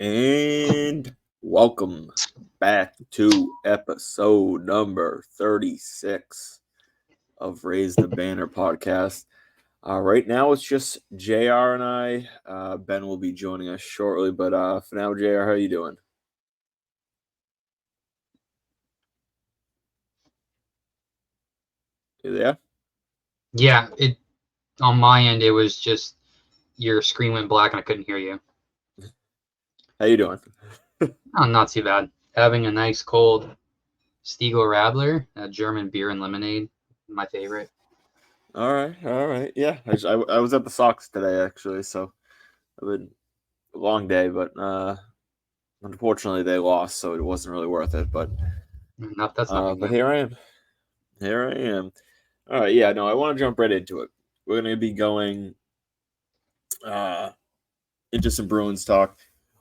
And welcome back to episode number 36 of Raise the Banner podcast. Right now it's just JR and I. Ben will be joining us shortly, but for now, JR, how are you doing? You there? Yeah, it on my end it was just your screen went black and I couldn't hear you. How you doing? Oh, not too bad. Having a nice cold Stiegel Radler, a German beer and lemonade, my favorite. All right. Yeah, I was at the Sox today actually, so I've been a long day, but unfortunately they lost, so it wasn't really worth it. That's not good But news. here I am. Here I am. All right, yeah, no, I want to jump right into it. We're going to be going uh, into some Bruins talk.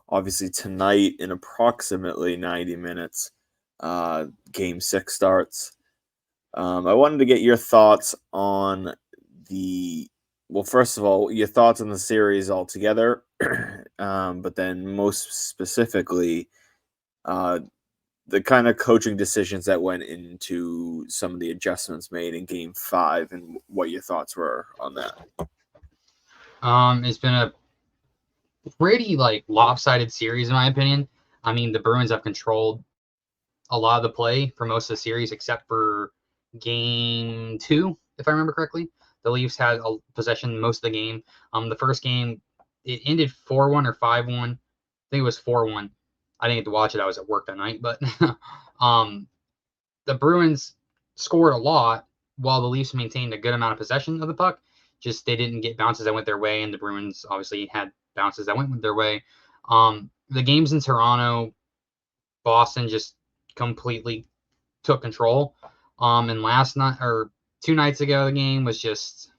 Obviously, tonight in approximately 90 minutes, game six starts. I wanted to get your thoughts on the. Well, first of all, your thoughts on the series altogether, but then most specifically, uh, the kind of coaching decisions that went into some of the adjustments made in game five and what your thoughts were on that. It's been a pretty lopsided series in my opinion. I mean, the Bruins have controlled a lot of the play for most of the series except for game 2, if I remember correctly. The Leafs had a possession most of the game. The first game it ended 4-1 or 5-1. I think it was 4-1. I didn't get to watch it. I was at work that night, but um, the Bruins scored a lot while the Leafs maintained a good amount of possession of the puck. Just they didn't get bounces that went their way, and the Bruins obviously had bounces that went their way. The games in Toronto, Boston just completely took control. And last night or 2 nights ago, the game was just.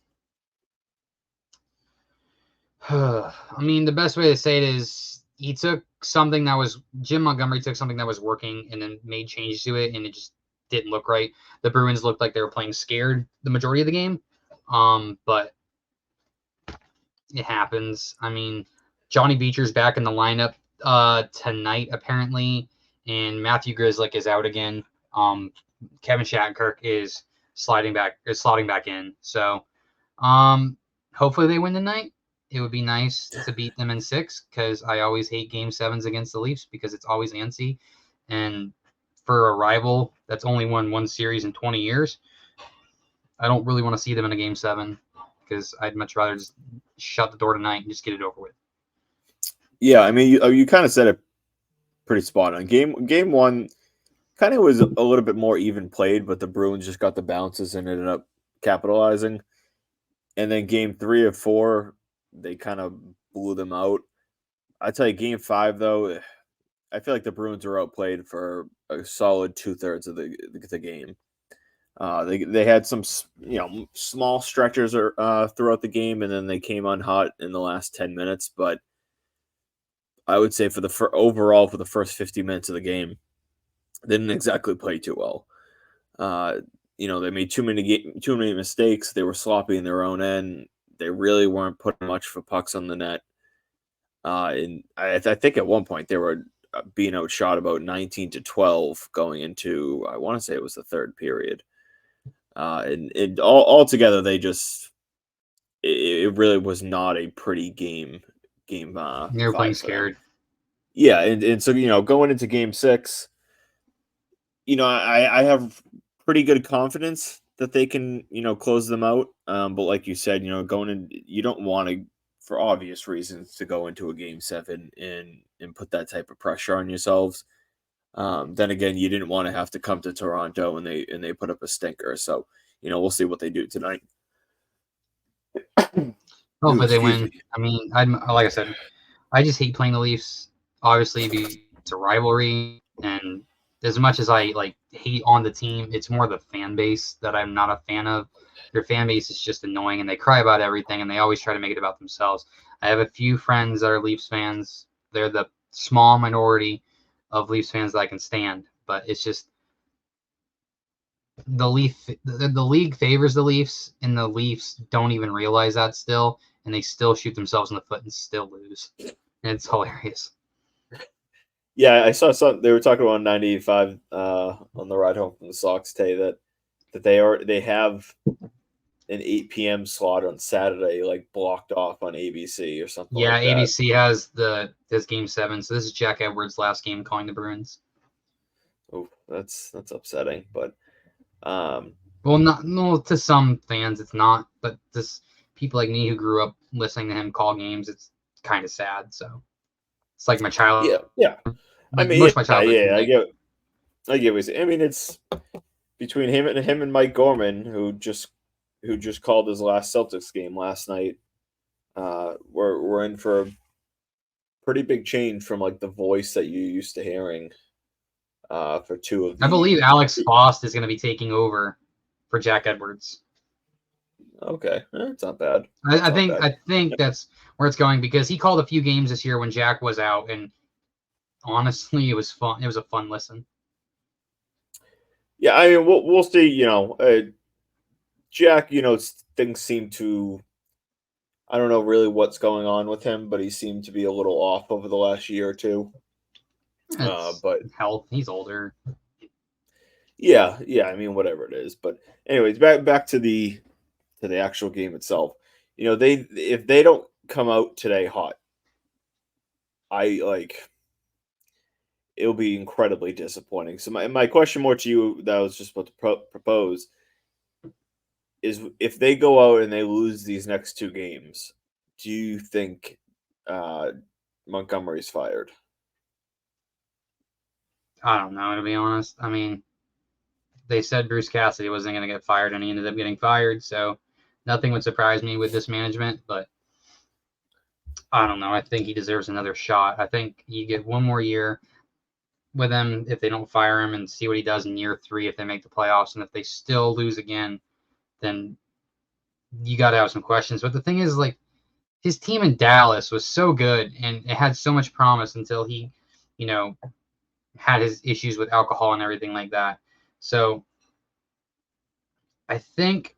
I mean, the best way to say it is he took something that was Jim Montgomery took something that was working and then made changes to it, and it just didn't look right. The Bruins looked like they were playing scared the majority of the game, but it happens. I mean, Johnny Beecher's back in the lineup tonight apparently, and Matthew Grzelcyk is out again. Kevin Shattenkirk is sliding back in. So hopefully they win tonight. It would be nice to beat them in 6 because I always hate game 7s against the Leafs because it's always antsy. And for a rival that's only won one series in 20 years, I don't really want to see them in a game 7 because I'd much rather just shut the door tonight and just get it over with. Yeah, I mean, you kind of said it pretty spot on. Game one kind of was a little bit more even played, but the Bruins just got the bounces and ended up capitalizing. And then game 3 of 4, they kind of blew them out. I tell you, game five though, I feel like the Bruins were outplayed for a solid 2/3 of the game. They had some small stretchers throughout the game, and then they came on hot in the last 10 minutes. But I would say overall for the first 50 minutes of the game, they didn't exactly play too well. They made too many mistakes. They were sloppy in their own end. They really weren't putting much for pucks on the net. And I think at one point they were being outshot about 19-12 going into, I want to say it was the third period. And altogether they just it really was not a pretty game. They were playing Five for them. scared. Yeah, and so going into game six, I have pretty good confidence that they can close them out. But like you said, going in, you don't want to, for obvious reasons, to go into a game seven and put that type of pressure on yourselves. Then again, you didn't want to have to come to Toronto and they put up a stinker. So we'll see what they do tonight. Ooh, Hopefully they excuse win. me. I mean, like I said, I just hate playing the Leafs. Obviously, because it's a rivalry, and as much as I hate on the team, it's more the fan base that I'm not a fan of. Their fan base is just annoying, and they cry about everything, and they always try to make it about themselves. I have a few friends that are Leafs fans. They're the small minority of Leafs fans that I can stand, but it's just the league favors the Leafs, and the Leafs don't even realize that still, and they still shoot themselves in the foot and still lose. And it's hilarious. Yeah, I saw some. They were talking about 98.5 on the ride home from the Sox today that they have an 8 p.m. slot on Saturday, like blocked off on ABC or something Yeah, like that. ABC has this game 7, so this is Jack Edwards' last game calling the Bruins. Oh, that's upsetting, but um, Well, not no to some fans it's not, but this people like me who grew up listening to him call games, it's kind of sad. So it's like my child, yeah, yeah. I like most mean, of my yeah, childhood yeah. music. I get what you're saying. I mean, it's between him and Mike Gorman, who just called his last Celtics game last night. We're in for a pretty big change from like the voice that you used to hearing for two of I the. believe Alex Faust is going to be taking over for Jack Edwards. Okay, it's not bad. I, It's I not think bad. I think that's where it's going because he called a few games this year when Jack was out, and honestly, it was fun. It was a fun listen. Yeah, I mean, we'll see. Jack. Things seem to. I don't know really what's going on with him, but he seemed to be a little off over the last year or two. It's But health. He's older. yeah, yeah. I mean, whatever it is. But anyways, back to the actual game itself. They if they don't come out today hot, I like it'll be incredibly disappointing. So my question more to you that I was just about to propose is if they go out and they lose these next two games, do you think uh, Montgomery's fired? I don't know, to be honest. I mean, they said Bruce Cassidy wasn't going to get fired, and he ended up getting fired. So nothing would surprise me with this management, but I don't know. I think he deserves another shot. I think you get one more year with him if they don't fire him and see what he does in year 3 if they make the playoffs. And if they still lose again, then you got to have some questions. But the thing is, like, his team in Dallas was so good and it had so much promise until he, you know, had his issues with alcohol and everything like that. So I think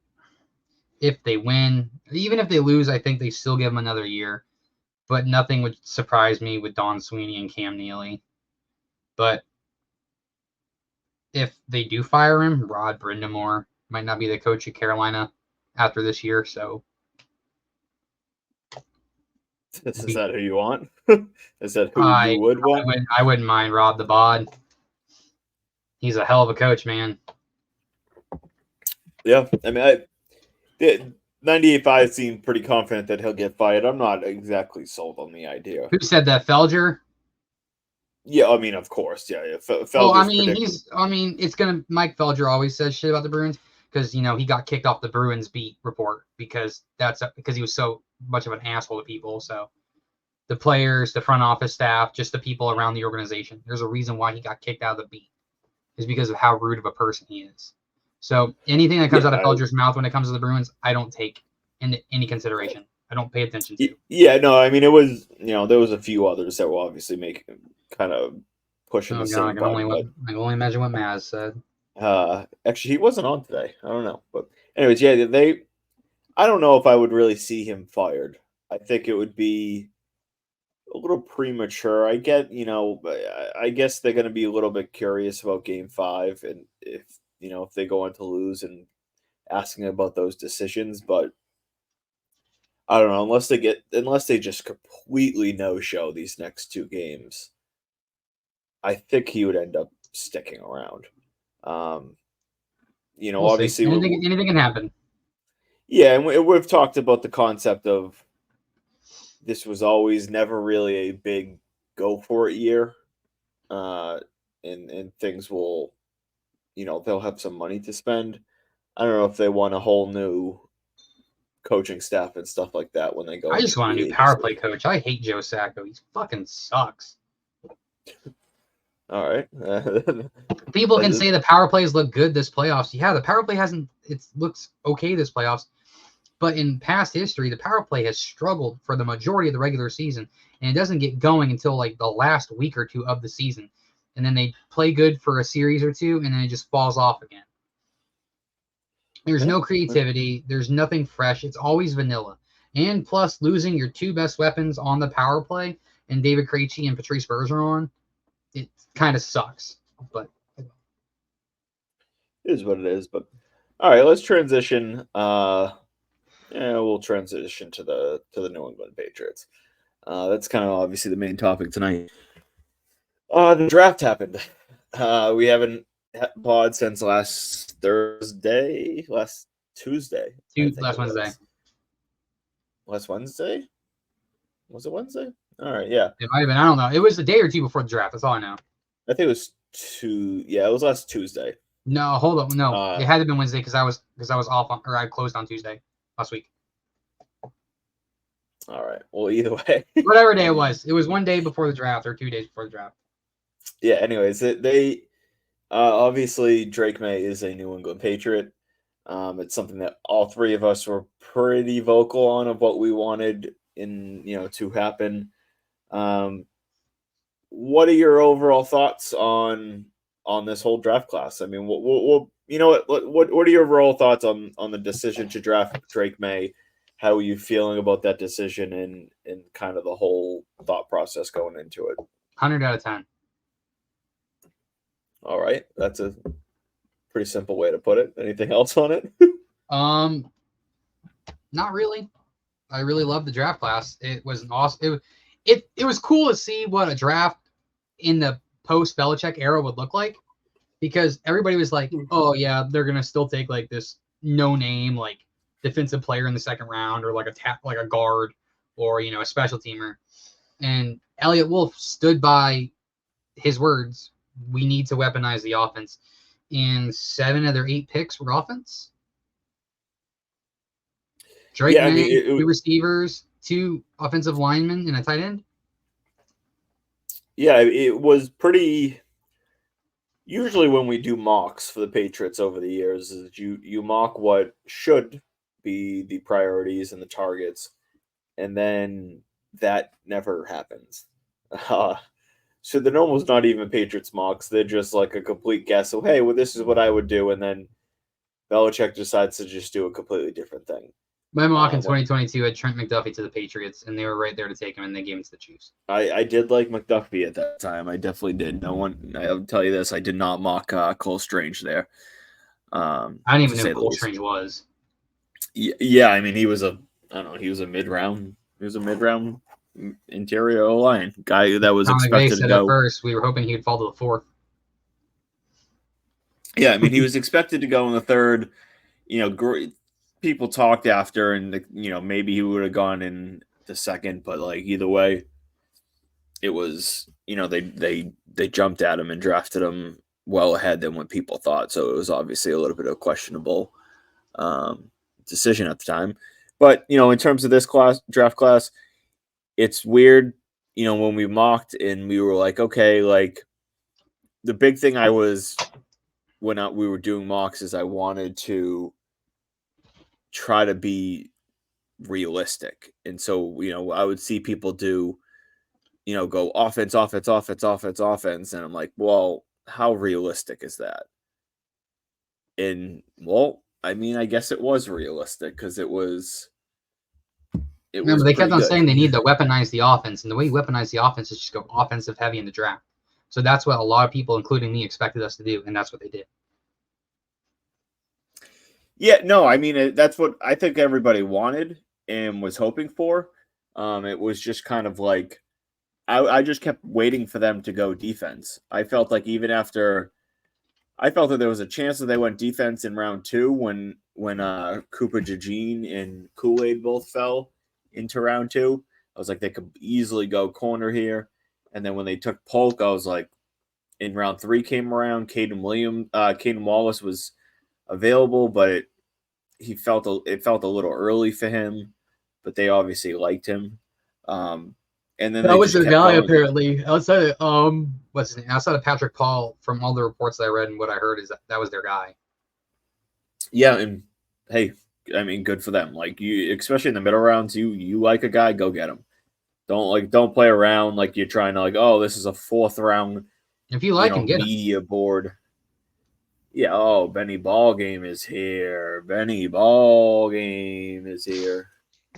if they win, even if they lose, I think they still give him another year. But nothing would surprise me with Don Sweeney and Cam Neely. But if they do fire him, Rod Brindamore might not be the coach of Carolina after this year. So Is that who you want? Is that who you I would want? I wouldn't mind Rob the Bod. He's a hell of a coach, man. Yeah, I mean, 98.5 seemed pretty confident that he'll get fired. I'm not exactly sold on the idea. Who said that? Felger? Yeah, I mean, of course, yeah. Well, I Felder's mean, predicted. it's gonna. Mike Felger always says shit about the Bruins because he got kicked off the Bruins beat report because he was so much of an asshole to people. So the players, the front office staff, just the people around the organization. There's a reason why he got kicked out of the beat is because of how rude of a person he is. So anything that comes Yeah, out of Felger's mouth when it comes to the Bruins, I don't take into any consideration. I don't pay attention to. yeah. No, I mean, it was there was a few others that were obviously making kind of pushing Oh the god, same button, but I can only imagine what Maz said. actually he wasn't on today. I don't know, but anyways, yeah, they. I don't know if I would really see him fired. I think it would be a little premature. I guess they're going to be a little bit curious about Game 5 and if they go on to lose and asking about those decisions, but I don't know unless they just completely no show these next two games. I think he would end up sticking around. Um, We'll see. obviously, Anything can happen. yeah, and we've talked about the concept of this was always never really a big go for it year, uh, and things will, they'll have some money to spend. I don't know if they want a whole new coaching staff and stuff like that when they go I into just want a new free power play agency. coach. I hate Joe Sacco. He fucking sucks. All right. People can say the power plays look good this playoffs. Yeah, the power play hasn't. It looks okay this playoffs, but in past history, the power play has struggled for the majority of the regular season, and it doesn't get going until like the last week or two of the season, and then they play good for a series or two, and then it just falls off again. There's Yeah. no creativity. There's nothing fresh. It's always vanilla. And plus, losing your two best weapons on the power play, and David Krejci and Patrice Bergeron, it kind of sucks. But it is what it is. But all right, let's transition. We'll transition to the New England Patriots. That's kind of obviously the main topic tonight. The draft happened. We haven't had pod since last Tuesday. last Wednesday. Last Wednesday? Was it Wednesday? All right, yeah. It might have been. I don't know. It was a day or two before the draft. That's all I know. I think it was it was last Tuesday. No, hold up. No, it had to have been Wednesday because I was off on, or I closed on Tuesday last week. All right. Well, either way, whatever day it was one day before the draft or 2 days before the draft. Yeah. Anyways, they obviously Drake Maye is a New England Patriot. It's something that all three of us were pretty vocal on of what we wanted to happen. What are your overall thoughts on this whole draft class? I mean, what are your overall thoughts on the decision to draft Drake Maye? How are you feeling about that decision and kind of the whole thought process going into it? 100 out of 10. All right, that's a pretty simple way to put it. Anything else on it? Not really. I really loved the draft class. It was an awesome. It was cool to see what a draft in the post Belichick era would look like, because everybody was like, "Oh yeah, they're gonna still take like this no name like defensive player in the second round, or like a guard, or a special teamer." And Elliott Wolf stood by his words. We need to weaponize the offense. And 7 of their 8 picks were offense. Drake Maye, 2 receivers, 2 offensive linemen, and a tight end. Yeah, it was pretty. Usually, when we do mocks for the Patriots over the years, is you mock what should be the priorities and the targets, and then that never happens. So they're almost not even Patriots mocks. They're just like a complete guess of, hey, well, this is what I would do. And then Belichick decides to just do a completely different thing. My mock in 2022 had Trent McDuffie to the Patriots, and they were right there to take him, and they gave him to the Chiefs. I did like McDuffie at that time. I definitely did. I'll tell you this, I did not mock Cole Strange there. I didn't even know who Cole Strange was. Yeah, I mean, he was a mid-round. He was a mid-round interior O-line guy that was expected to go. At first, we were hoping he would fall to the 4th. Yeah, I mean, he was expected to go in the 3rd. People talked after, and maybe he would have gone in the 2nd, but like either way, it was they jumped at him and drafted him well ahead than what people thought. So it was obviously a little bit of a questionable decision at the time. But in terms of this draft class, it's weird, when we mocked and we were like, okay, like the big thing when we were doing mocks is I wanted to try to be realistic. And so, I would see people do, go offense. And I'm like, well, how realistic is that? And well, I mean, I guess it was realistic because it was. Remember, they kept on saying they need to weaponize the offense, and the way you weaponize the offense is just go offensive heavy in the draft. So that's what a lot of people, including me, expected us to do, and that's what they did. Yeah, no, I mean, that's what I think everybody wanted and was hoping for. It was just kind of like, I just kept waiting for them to go defense. I felt like I felt that there was a chance that they went defense in round 2 when Cooper DeJean and Kool-Aid both fell into round 2. I was like, they could easily go corner here. And then when they took Polk, I was like, in round 3 came around, Caden Wallace was available, but it felt a little early for him. But they obviously liked him. And then that was their guy apparently. Outside of what's his name? Outside of Patrick Paul, from all the reports that I read and what I heard, is that was their guy. Yeah, and hey, I mean, good for them. Like, you, especially in the middle rounds, you like a guy, go get him. Don't play around like you're trying to like, oh, this is a 4th round. If you like him, get media board. Yeah. Oh, Benny Ballgame is here.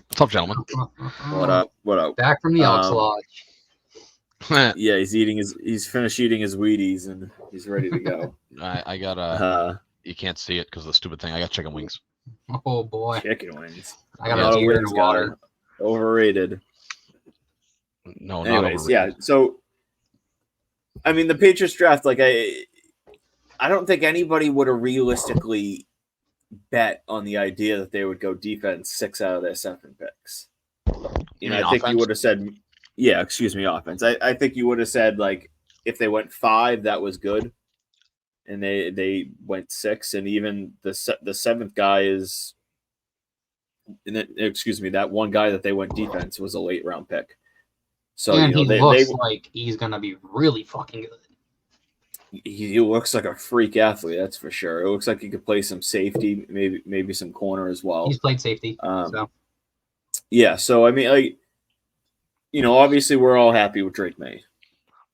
What's up, gentlemen? What up? Back from the Elks Lodge. Yeah, he's finished eating his Wheaties and he's ready to go. I got you can't see it because of the stupid thing. I got chicken wings. Oh boy, Chicken wings. I got I'm not a a deer in wings the guy. water. Overrated. No, Anyways, not yeah. overrated. So, I mean, the Patriots draft, like I don't think anybody would have realistically bet on the idea that they would go defense 6 out of their 7 picks. You I mean think offense? you would have said, yeah, excuse me, offense. I think you would have said like if they went 5, that was good, and they went 6, and even the 7th guy is, excuse me, that one guy that they went defense was a late round pick. So And he they looks like he's gonna be really fucking good. he looks like a freak athlete, that's for sure. It looks like he could play some safety, maybe some corner as well. He's played safety. So yeah. So I mean, like, obviously we're all happy with Drake Maye.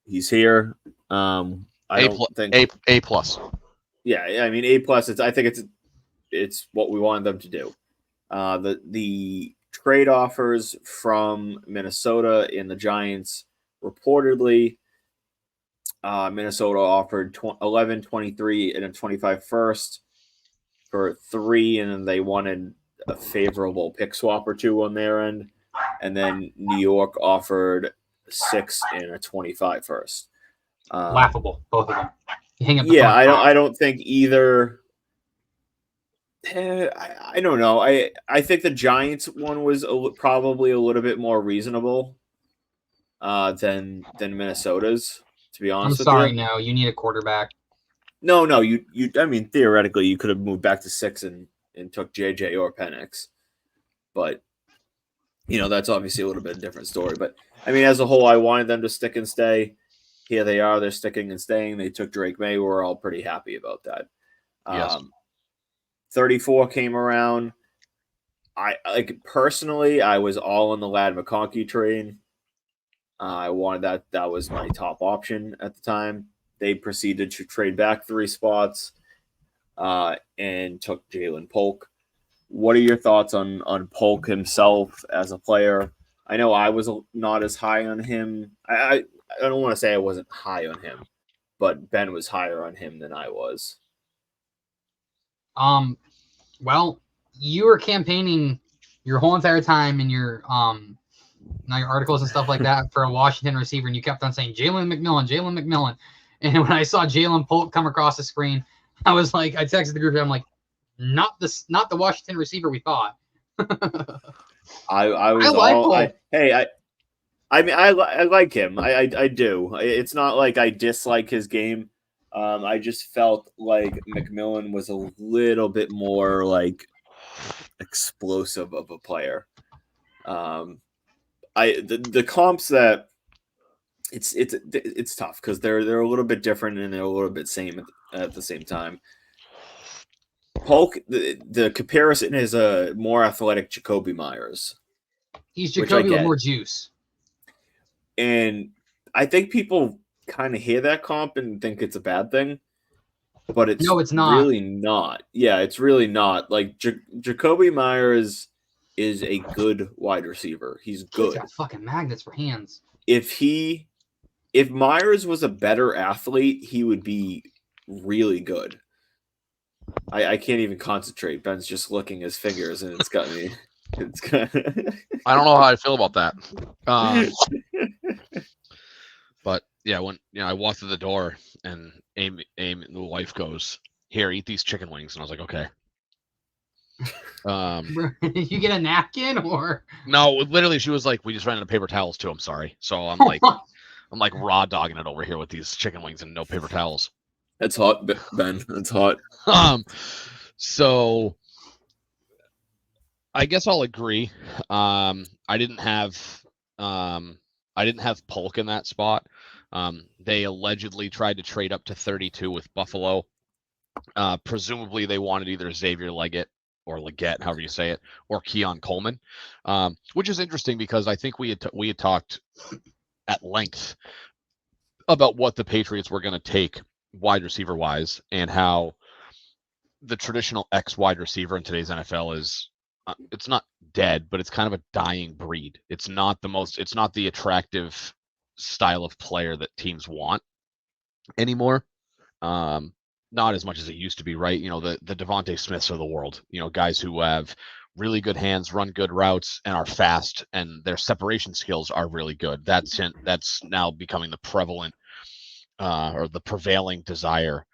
He's here. I don't think A plus. Yeah, I mean A+. I think it's what we wanted them to do. The trade offers from Minnesota and the Giants reportedly. Minnesota offered 11, 23, and a 25 first for 3, and then they wanted a favorable pick swap or 2 on their end. And then New York offered 6 and a 25 first. laughable, both of them. Yeah, I don't think either. I don't know. I think the Giants one was probably a little bit more reasonable than Minnesota's. To be honest, I'm sorry. No, you need a quarterback. No. You. I mean, theoretically, you could have moved back to 6 and took JJ or Penix, but that's obviously a little bit of a different story. But I mean, as a whole, I wanted them to stick and stay. Here they are. They're sticking and staying. They took Drake Maye. We're all pretty happy about that. Yes. 34 came around. Personally, I was all on the Ladd McConkey train. I wanted that. That was my top option at the time. They proceeded to trade back 3 spots and took Jalen Polk. What are your thoughts on Polk himself as a player? I know I was not as high on him. I don't want to say I wasn't high on him, but Ben was higher on him than I was. Well, you were campaigning your whole entire time in your your articles and stuff like that for a Washington receiver, and you kept on saying Jalen McMillan. And when I saw Jalen Polk come across the screen, I was like, I texted the group, and I'm like, not the Washington receiver we thought. I was like all Polk. I mean I like him. I do. It's not like I dislike his game. I just felt like McMillan was a little bit more like explosive of a player. The comps that it's tough because they're a little bit different and they're a little bit same at the same time. Polk, the comparison is a more athletic Jacoby Myers. He's Jacoby with more juice. And I think people kind of hear that comp and think it's a bad thing, but it's not. Really not. Yeah, it's really not. Like Jacoby Myers is a good wide receiver. He's good. He's got fucking magnets for hands. If Myers was a better athlete, he would be really good. I can't even concentrate. Ben's just licking his fingers, and it's got me. I don't know how I feel about that. But yeah, when I walked through the door and Amy, the wife goes, "Here, eat these chicken wings," and I was like, "Okay." You get a napkin or no? Literally, she was like, "We just ran out of paper towels too." I'm sorry. So I'm like raw dogging it over here with these chicken wings and no paper towels. That's hot, Ben. That's hot. So I guess I'll agree. I didn't have Polk in that spot. They allegedly tried to trade up to 32 with Buffalo. Presumably they wanted either Xavier Leggett or Leggett, however you say it, or Keon Coleman, which is interesting because I think we had talked at length about what the Patriots were going to take wide receiver wise and how the traditional X wide receiver in today's NFL is it's not dead, but it's kind of a dying breed. It's not the attractive style of player that teams want anymore. Not as much as it used to be, right? The Devontae Smiths of the world, guys who have really good hands, run good routes, and are fast, and their separation skills are really good. That's now becoming the prevalent or the prevailing desire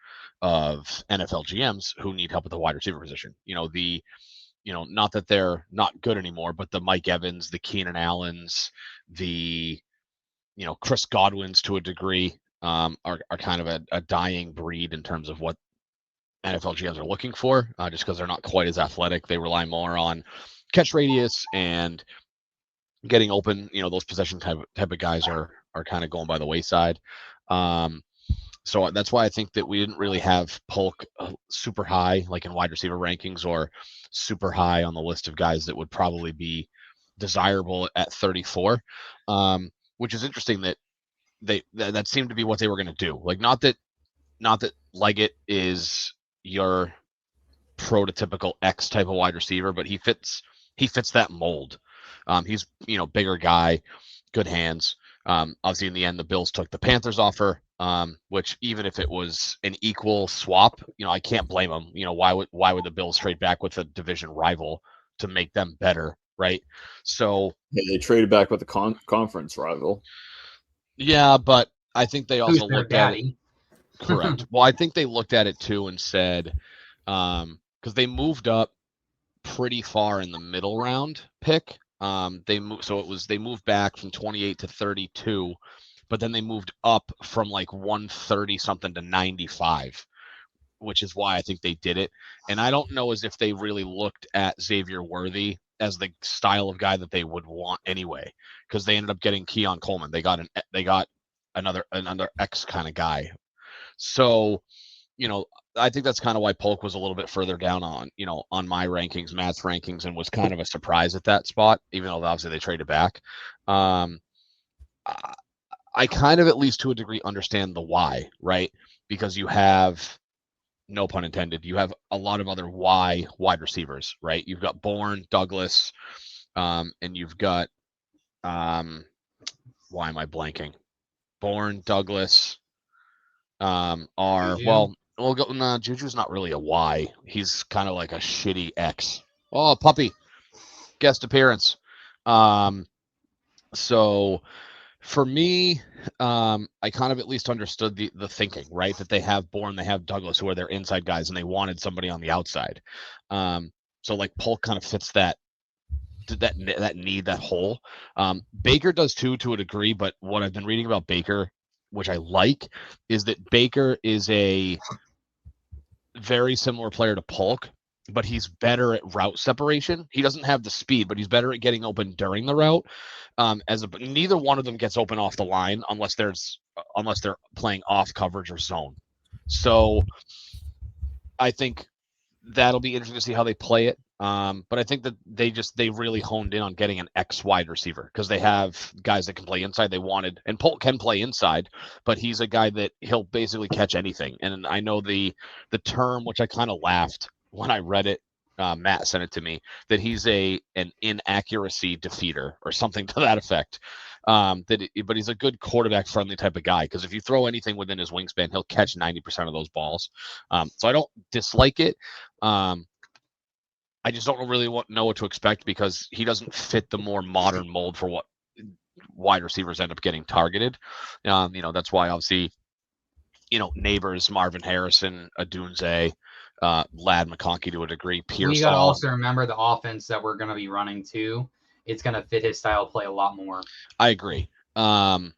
of NFL GMs who need help at the wide receiver position. Not that they're not good anymore, but the Mike Evans, the Keenan Allens, the Chris Godwins to a degree are kind of a dying breed in terms of what NFL GMs are looking for, just because they're not quite as athletic. They rely more on catch radius and getting open. Those possession type of guys are kind of going by the wayside. So that's why I think that we didn't really have Polk super high, like in wide receiver rankings, or super high on the list of guys that would probably be desirable at 34, which is interesting that that seemed to be what they were going to do. Like, not that Leggett is your prototypical X type of wide receiver, but he fits that mold. He's bigger guy, good hands. Obviously, in the end, the Bills took the Panthers offer, which, even if it was an equal swap, I can't blame them. Why would the Bills trade back with a division rival to make them better, right? So they traded back with the conference rival. Yeah, but I think they also Who's their looked at it. daddy? Correct. Well, I think they looked at it too and said, because they moved up pretty far in the middle round pick. They moved back from 28 to 32, but then they moved up from like 130 something to 95, which is why I think they did it. And I don't know as if they really looked at Xavier Worthy as the style of guy that they would want anyway, because they ended up getting Keon Coleman. They got another X kind of guy. So, I think that's kind of why Polk was a little bit further down on my rankings, Matt's rankings, and was kind of a surprise at that spot, even though obviously they traded back. I kind of, at least to a degree, understand the why, right? Because you have, no pun intended, you have a lot of other wide receivers, right? You've got Bourne, Douglas, and you've got, why am I blanking? Bourne, Douglas, are Juju? well, we'll go. Nah, Juju's not really a Y. He's kind of like a shitty X. Oh, puppy, guest appearance. So for me, I kind of at least understood the thinking, right? That they have Bourne, they have Douglas, who are their inside guys, and they wanted somebody on the outside. So like Polk kind of fits that need, that hole. Baker does too, to a degree, but what I've been reading about Baker, which I like, is that Baker is a very similar player to Polk, but he's better at route separation. He doesn't have the speed, but he's better at getting open during the route. Neither one of them gets open off the line unless they're playing off coverage or zone. So I think that'll be interesting to see how they play it. But I think that they really honed in on getting an X wide receiver, because they have guys that can play inside. They wanted, and Polk can play inside, but he's a guy that he'll basically catch anything. And I know the term, which I kind of laughed when I read it, Matt sent it to me, that he's an inaccuracy defeater or something to that effect. But he's a good quarterback friendly type of guy, because if you throw anything within his wingspan, he'll catch 90% of those balls. So I don't dislike it. I just don't really know what to expect, because he doesn't fit the more modern mold for what wide receivers end up getting targeted. That's why obviously, Neighbors, Marvin Harrison, Adunze, Lad McConkey to a degree, We Pearsall. got to also remember the offense that we're going to be running too. It's going to fit his style of play a lot more. I agree. And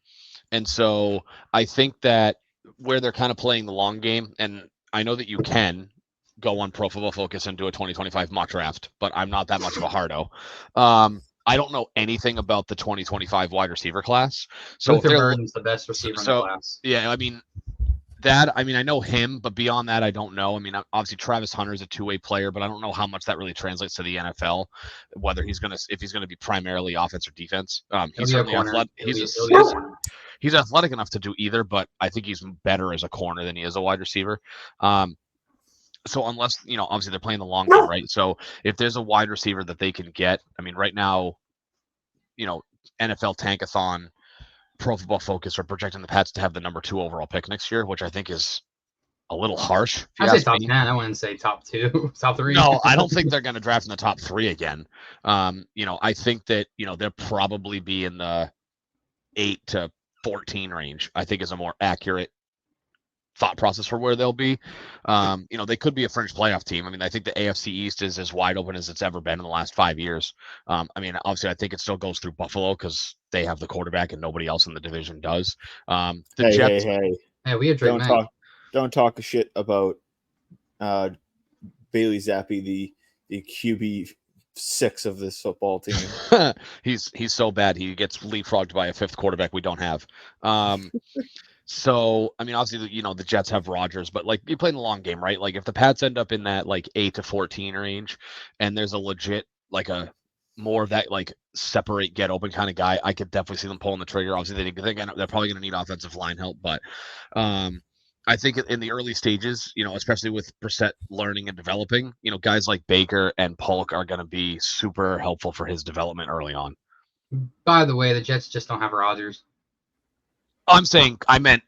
so I think that where they're kind of playing the long game, and I know that you can go on Pro Football Focus and do a 2025 mock draft, but I'm not that much of a hardo. I don't know anything about the 2025 wide receiver class. So Luther Burden's the best receiver in the class. Yeah, I know him, but beyond that, I don't know. Obviously Travis Hunter is a two-way player, but I don't know how much that really translates to the NFL, whether if he's gonna be primarily offense or defense. He's certainly athletic. He's athletic enough to do either, but I think he's better as a corner than he is a wide receiver. So unless, obviously they're playing the long game, right? So if there's a wide receiver that they can get, right now, NFL Tankathon Pro Football Focus are projecting the Pats to have the number 2 overall pick next year, which I think is a little harsh. If you I'd say ask top me. 10. I wouldn't say top 2, top 3. No, I don't think they're going to draft in the top 3 again. I think that they'll probably be in the 8 to 14 range. I think is a more accurate thought process for where they'll be. They could be a fringe playoff team. I mean, I think the AFC East is as wide open as it's ever been in the last 5 years. Obviously, I think it still goes through Buffalo because they have the quarterback and nobody else in the division does. The Jets. Hey! Yeah, we have Drake May. Don't talk shit about Bailey Zappi, the QB6 of this football team. He's so bad he gets leapfrogged by a 5th quarterback we don't have. So, obviously, the Jets have Rodgers, but like you play in the long game, right? Like if the Pats end up in that like 8 to 14 range, and there's a legit like a more of that like separate, get open kind of guy, I could definitely see them pulling the trigger. Obviously, they're probably going to need offensive line help, but I think in the early stages, especially with Brissett learning and developing, guys like Baker and Polk are going to be super helpful for his development early on. By the way, the Jets just don't have Rodgers. I'm saying when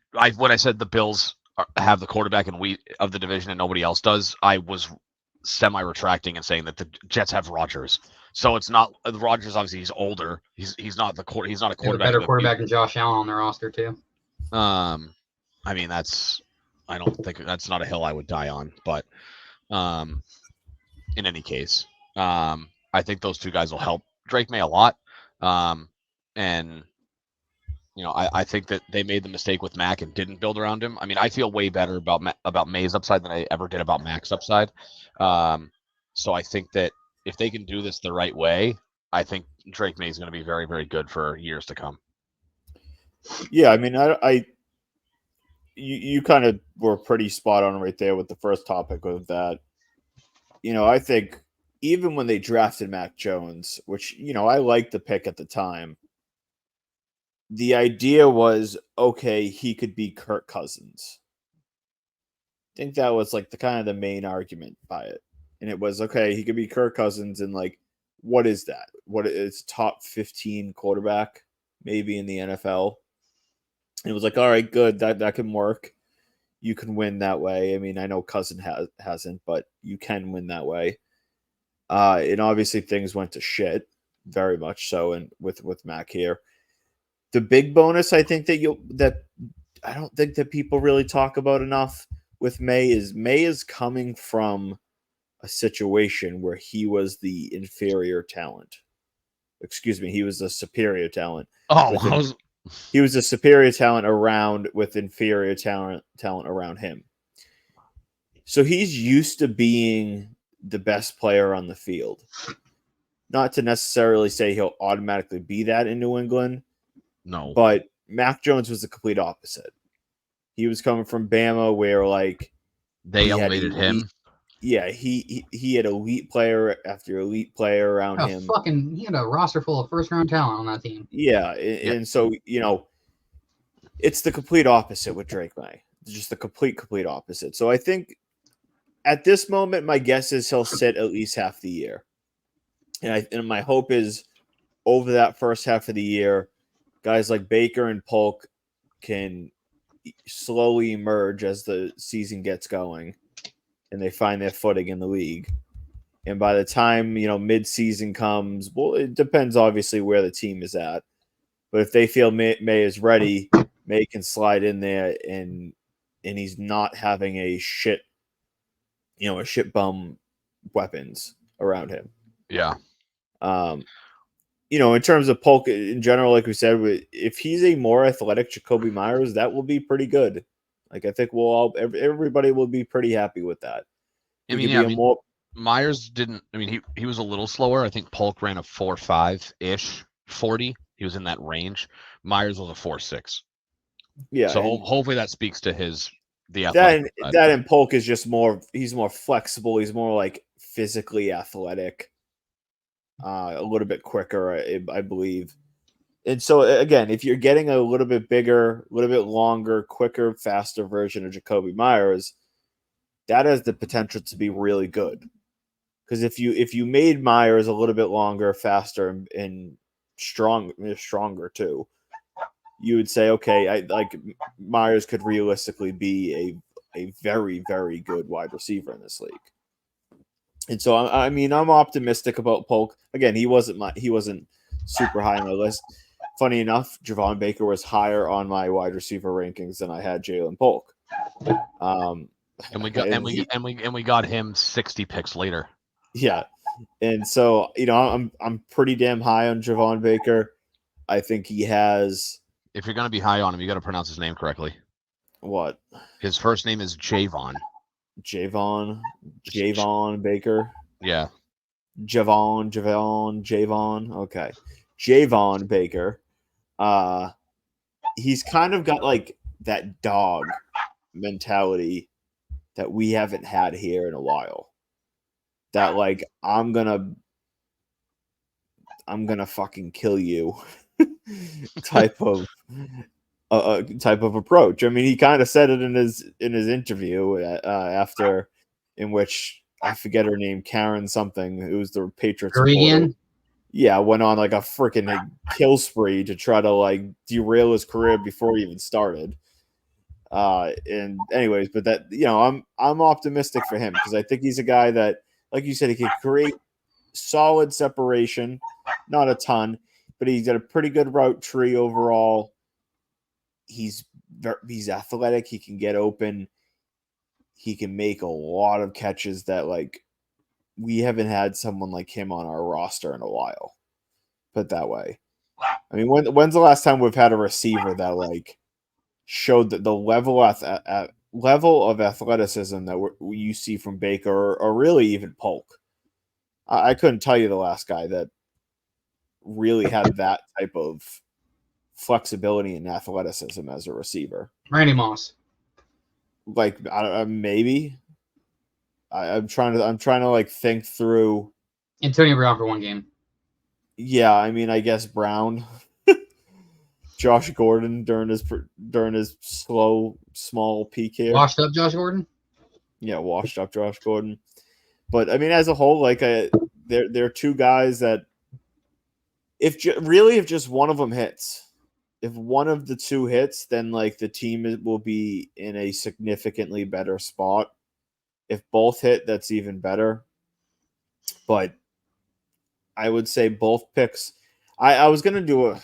I said the Bills have the quarterback and we of the division and nobody else does, I was semi-retracting and saying that the Jets have Rodgers. So it's not Rodgers. Obviously, he's older. He's not a quarterback. They have a better quarterback than Josh Allen on their roster too. I don't think that's not a hill I would die on, but in any case, I think those 2 guys will help Drake May a lot, and. I think that they made the mistake with Mac and didn't build around him. I feel way better about May's upside than I ever did about Mac's upside. So I think that if they can do this the right way, I think Drake May is going to be very, very good for years to come. Yeah, you kind of were pretty spot on right there with the first topic of that. I think even when they drafted Mac Jones, which, I liked the pick at the time, the idea was, okay, he could be Kirk Cousins. I think that was like the kind of the main argument by it. And it was, okay, he could be Kirk Cousins, and like, what is that? What is top 15 quarterback maybe in the NFL? And it was like, all right, good, that can work. You can win that way. I know Cousin hasn't, but you can win that way. And obviously things went to shit, very much so, and with Mac here. The big bonus I think that I don't think that people really talk about enough with May is coming from a situation where he was the inferior talent. Excuse me, he was a superior talent. He was a superior talent with inferior talent around him. So he's used to being the best player on the field. Not to necessarily say he'll automatically be that in New England. No. But Mac Jones was the complete opposite. He was coming from Bama where like they elevated him. Yeah, he had elite player after elite player around him. He had a roster full of first-round talent on that team. Yeah, and so, it's the complete opposite with Drake May. Just the complete opposite. So I think at this moment, my guess is he'll sit at least half the year. And my hope is over that first half of the year, guys like Baker and Polk can slowly emerge as the season gets going and they find their footing in the league. And by the time, mid-season comes, well, it depends obviously where the team is at. But if they feel May is ready, May can slide in there and he's not having a shit bum weapons around him. Yeah. In terms of Polk in general, like we said, if he's a more athletic Jacoby Myers, that will be pretty good. Like I think everybody will be pretty happy with that. Myers didn't. He was a little slower. I think Polk ran a 4.5-ish 40. He was in that range. Myers was a 4.6. Yeah. So hopefully that speaks to the athletic that and Polk is just more. He's more flexible. He's more like physically athletic. A little bit quicker, I believe. And so, again, if you're getting a little bit bigger, a little bit longer, quicker, faster version of Jacoby Myers, that has the potential to be really good. Because if you made Myers a little bit longer, faster, and stronger too, you would say, okay, Myers could realistically be a very, very good wide receiver in this league. And so I mean, I'm optimistic about Polk. Again, he wasn't super high on my list. Funny enough, Javon Baker was higher on my wide receiver rankings than I had Jalen Polk. And we got him 60 picks later. Yeah. And so, I'm pretty damn high on Javon Baker. I think he has. If you're going to be high on him, you got to pronounce his name correctly. What? His first name is Javon. Javon Baker. Yeah. Javon. Okay. Javon Baker. He's kind of got like that dog mentality that we haven't had here in a while. That like I'm gonna fucking kill you type of approach. I mean, he kind of said it in his interview after, in which I forget her name, Karen something. It was the Patriots reporter. Yeah, went on like a freaking kill spree to try to like derail his career before he even started. And anyways, but that I'm optimistic for him because I think he's a guy that, like you said, he can create solid separation, not a ton, but he's got a pretty good route tree overall. He's athletic. He can get open. He can make a lot of catches that like we haven't had someone like him on our roster in a while. Put that way. I mean, when's the last time we've had a receiver that like showed that the level of athleticism that you see from Baker or really even Polk? I couldn't tell you the last guy that really had that type of flexibility and athleticism as a receiver. Randy Moss. Like maybe. I'm trying to like think through. Antonio Brown for one game. Yeah, I mean, I guess Brown. Josh Gordon during his slow small peak here. Washed up Josh Gordon. Yeah, washed up Josh Gordon. But I mean, as a whole, like they're two guys that if just one of them hits, if one of the two hits, then like the team will be in a significantly better spot. If both hit, that's even better. But I would say both picks. I was gonna do a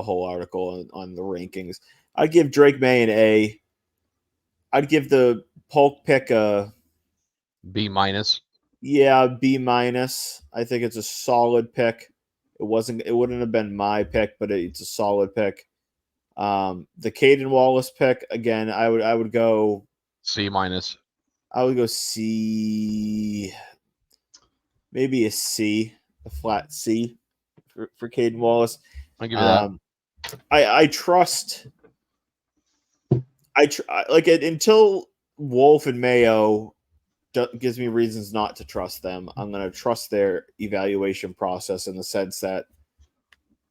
whole article on the rankings. I'd give Drake Maye an A. I'd give the Polk pick a B minus. Yeah, B minus. I think it's a solid pick. It wouldn't have been my pick, but it's a solid pick. The Caden Wallace pick, again, I would go C minus. I would go C, maybe a C, a flat C for Caden Wallace. I'll give you that. I trust. Until Wolf and Mayo gives me reasons not to trust them. I'm going to trust their evaluation process in the sense that,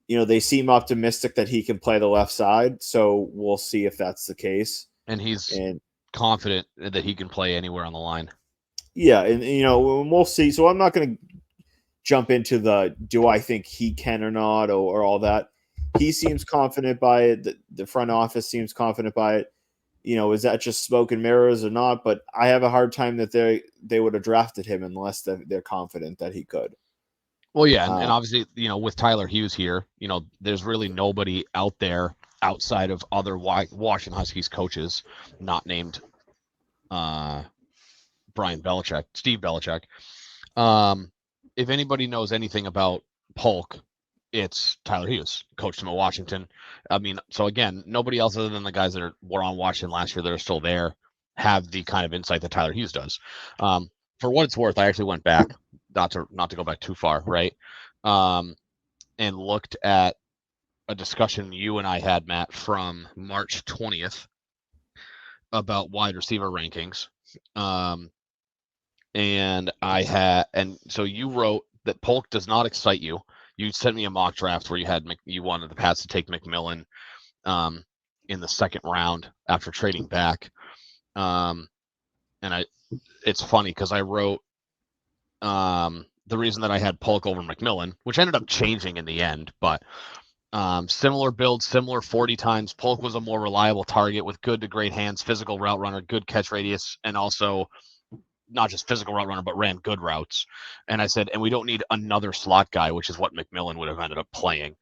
they seem optimistic that he can play the left side. So we'll see if that's the case. And he's confident that he can play anywhere on the line. Yeah, and we'll see. So I'm not going to jump into do I think he can or not or all that. He seems confident by it. The front office seems confident by it. Is that just smoke and mirrors or not? But I have a hard time that they would have drafted him unless they're confident that he could. Well, yeah, and obviously, with Tyler Hughes here, there's really nobody out there outside of other Washington Huskies coaches, not named Steve Belichick. If anybody knows anything about Polk, it's Tyler Hughes, coached him at Washington. I mean, so again, nobody else other than the guys that were on Washington last year that are still there have the kind of insight that Tyler Hughes does. For what it's worth, I actually went back, not to go back too far, right? And looked at a discussion you and I had, Matt, from March 20th about wide receiver rankings. And so you wrote that Polk does not excite you. You sent me a mock draft where you wanted the Pats to take McMillan in the second round after trading back. It's funny because I wrote the reason that I had Polk over McMillan, which ended up changing in the end, but Similar build, similar 40 times. Polk was a more reliable target with good to great hands, physical route runner, good catch radius, and also not just physical route runner, but ran good routes. And I said, and we don't need another slot guy, which is what McMillan would have ended up playing,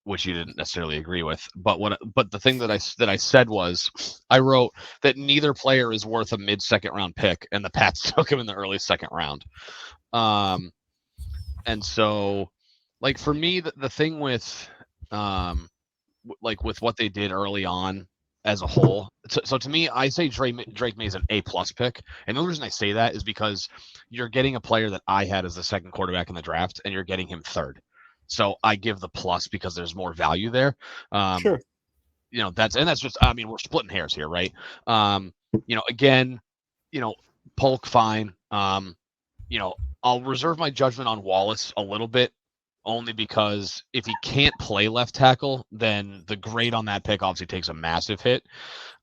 which you didn't necessarily agree with. But the thing that I said was, I wrote that neither player is worth a mid-second round pick, and the Pats took him in the early second round. And so, like for me, the thing with like with what they did early on as a whole. So to me, I say Drake May is an A+ pick, and the only reason I say that is because you're getting a player that I had as the second quarterback in the draft, and you're getting him third. So I give the plus because there's more value there. Sure. You know, that's just, I mean, we're splitting hairs here, right? You know, again, you know, Polk fine. You know, I'll reserve my judgment on Wallace a little bit, only because if he can't play left tackle, then the grade on that pick obviously takes a massive hit.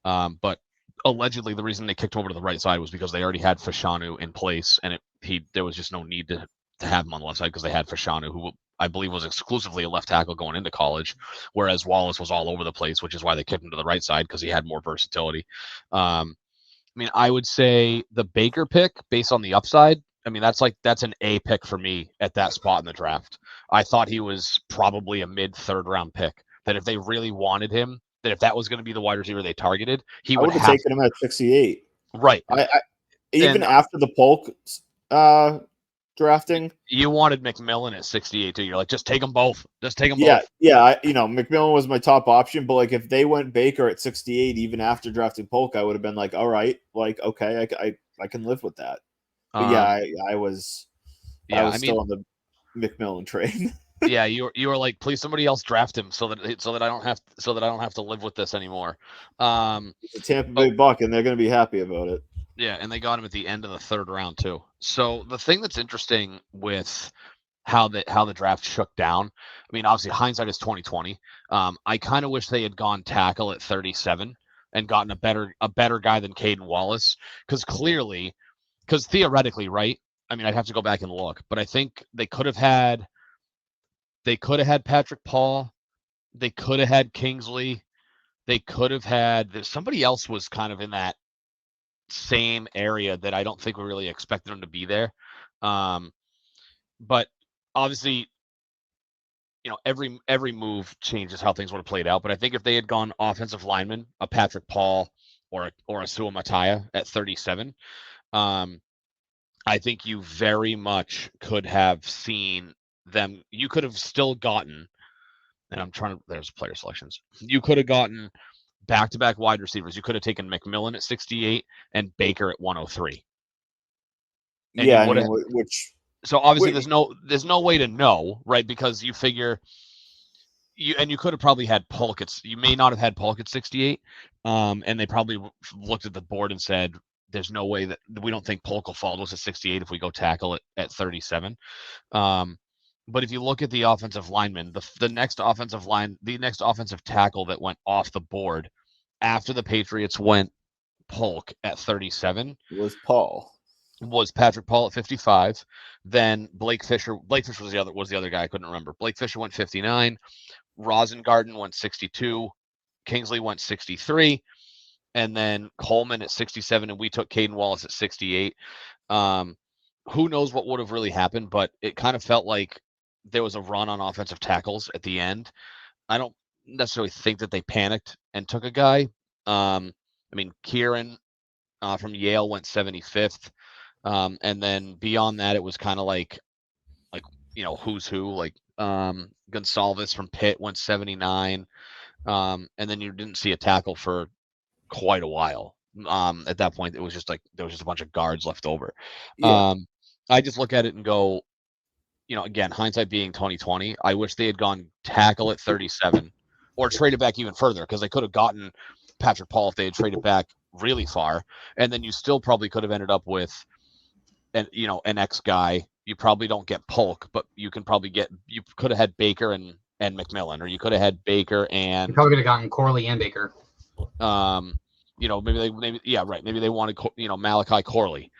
But allegedly, the reason they kicked him over to the right side was because they already had Fashanu in place, and there was just no need to have him on the left side because they had Fashanu, who I believe was exclusively a left tackle going into college, whereas Wallace was all over the place, which is why they kicked him to the right side because he had more versatility. I mean, I would say the Baker pick, based on the upside, I mean, that's an A pick for me at that spot in the draft. I thought he was probably a mid-third round pick. That if they really wanted him, that if that was going to be the wide receiver they targeted, he I would would have have taken him at 68. right. Even And after the Polk drafting. You wanted McMillan at 68 too. You're like, just take them both. Just take them Yeah, both. yeah. McMillan was my top option, but like if they went Baker at 68, even after drafting Polk, I would have been like, all right, like okay, I can live with that. But yeah, I was still on the McMillan train. Yeah, you were like, please somebody else draft him so that I don't have to live with this anymore. It's a Tampa Bay Buck, and they're going to be happy about it. Yeah, and they got him at the end of the third round too. So the thing that's interesting with how the draft shook down, I mean, obviously hindsight is 2020. I kind of wish they had gone tackle at 37 and gotten a better guy than Caden Wallace, because theoretically, right? I mean, I'd have to go back and look, but I think they could have had Patrick Paul, they could have had Kingsley, they could have had somebody else was kind of in that same area that I don't think we really expected him to be there. But obviously, you know, every move changes how things would have played out. But I think if they had gone offensive lineman, a Patrick Paul or a Sua Mataya at 37, I think you very much could have seen them. You could have still gotten, and there's player selections. You could have gotten back-to-back wide receivers. You could have taken McMillan at 68 and Baker at 103. And yeah, I mean, which. So obviously there's no way to know, right? Because you figure you could have probably had Polk you may not have had Polk at 68. And they probably looked at the board and said, there's no way that we don't think Polk will fall to us at 68 if we go tackle it at 37. But if you look at the offensive lineman, the next offensive tackle that went off the board after the Patriots went Polk at 37 was Patrick Paul at 55. Then Blake Fisher was the other guy I couldn't remember. Blake Fisher went 59. Rosengarten went 62. Kingsley went 63. And then Coleman at 67, and we took Caden Wallace at 68. Who knows what would have really happened, but it kind of felt like there was a run on offensive tackles at the end. I don't necessarily think that they panicked and took a guy. I mean, Kieran from Yale went 75th. And then beyond that, it was kind of like, you know, who's who, like Gonsalves from Pitt went 79. And then you didn't see a tackle for quite a while. At that point, it was just like there was just a bunch of guards left over. Yeah. I just look at it and go, you know, again, hindsight being 2020, I wish they had gone tackle at 37 or traded back even further, because they could have gotten Patrick Paul if they had traded back really far, and then you still probably could have ended up with an X guy. You probably don't get Polk, but you could have had Baker and McMillan, or you could have had Baker and you probably could have gotten Corley and Baker. Maybe they wanted, Malachi Corley.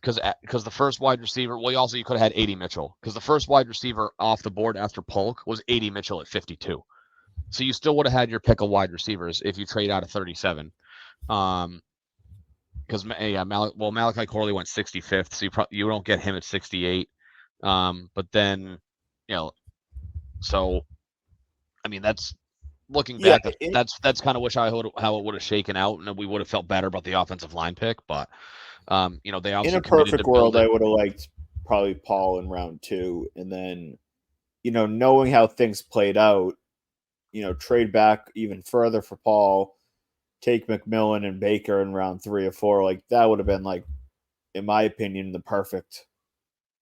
because the first wide receiver, well, you could have had 80 Mitchell, because the first wide receiver off the board after Polk was 80 Mitchell at 52. So you still would have had your pick of wide receivers if you trade out of 37. Because Malachi Corley went 65th, so you don't get him at 68. But then, so I mean, that's looking back. That's kind of how it would have shaken out, and we would have felt better about the offensive line pick. But they obviously in a perfect world, I would have liked probably Paul in round 2, and then knowing how things played out, trade back even further for Paul, take McMillan and Baker in round 3 or 4. Like that would have been, like, in my opinion, the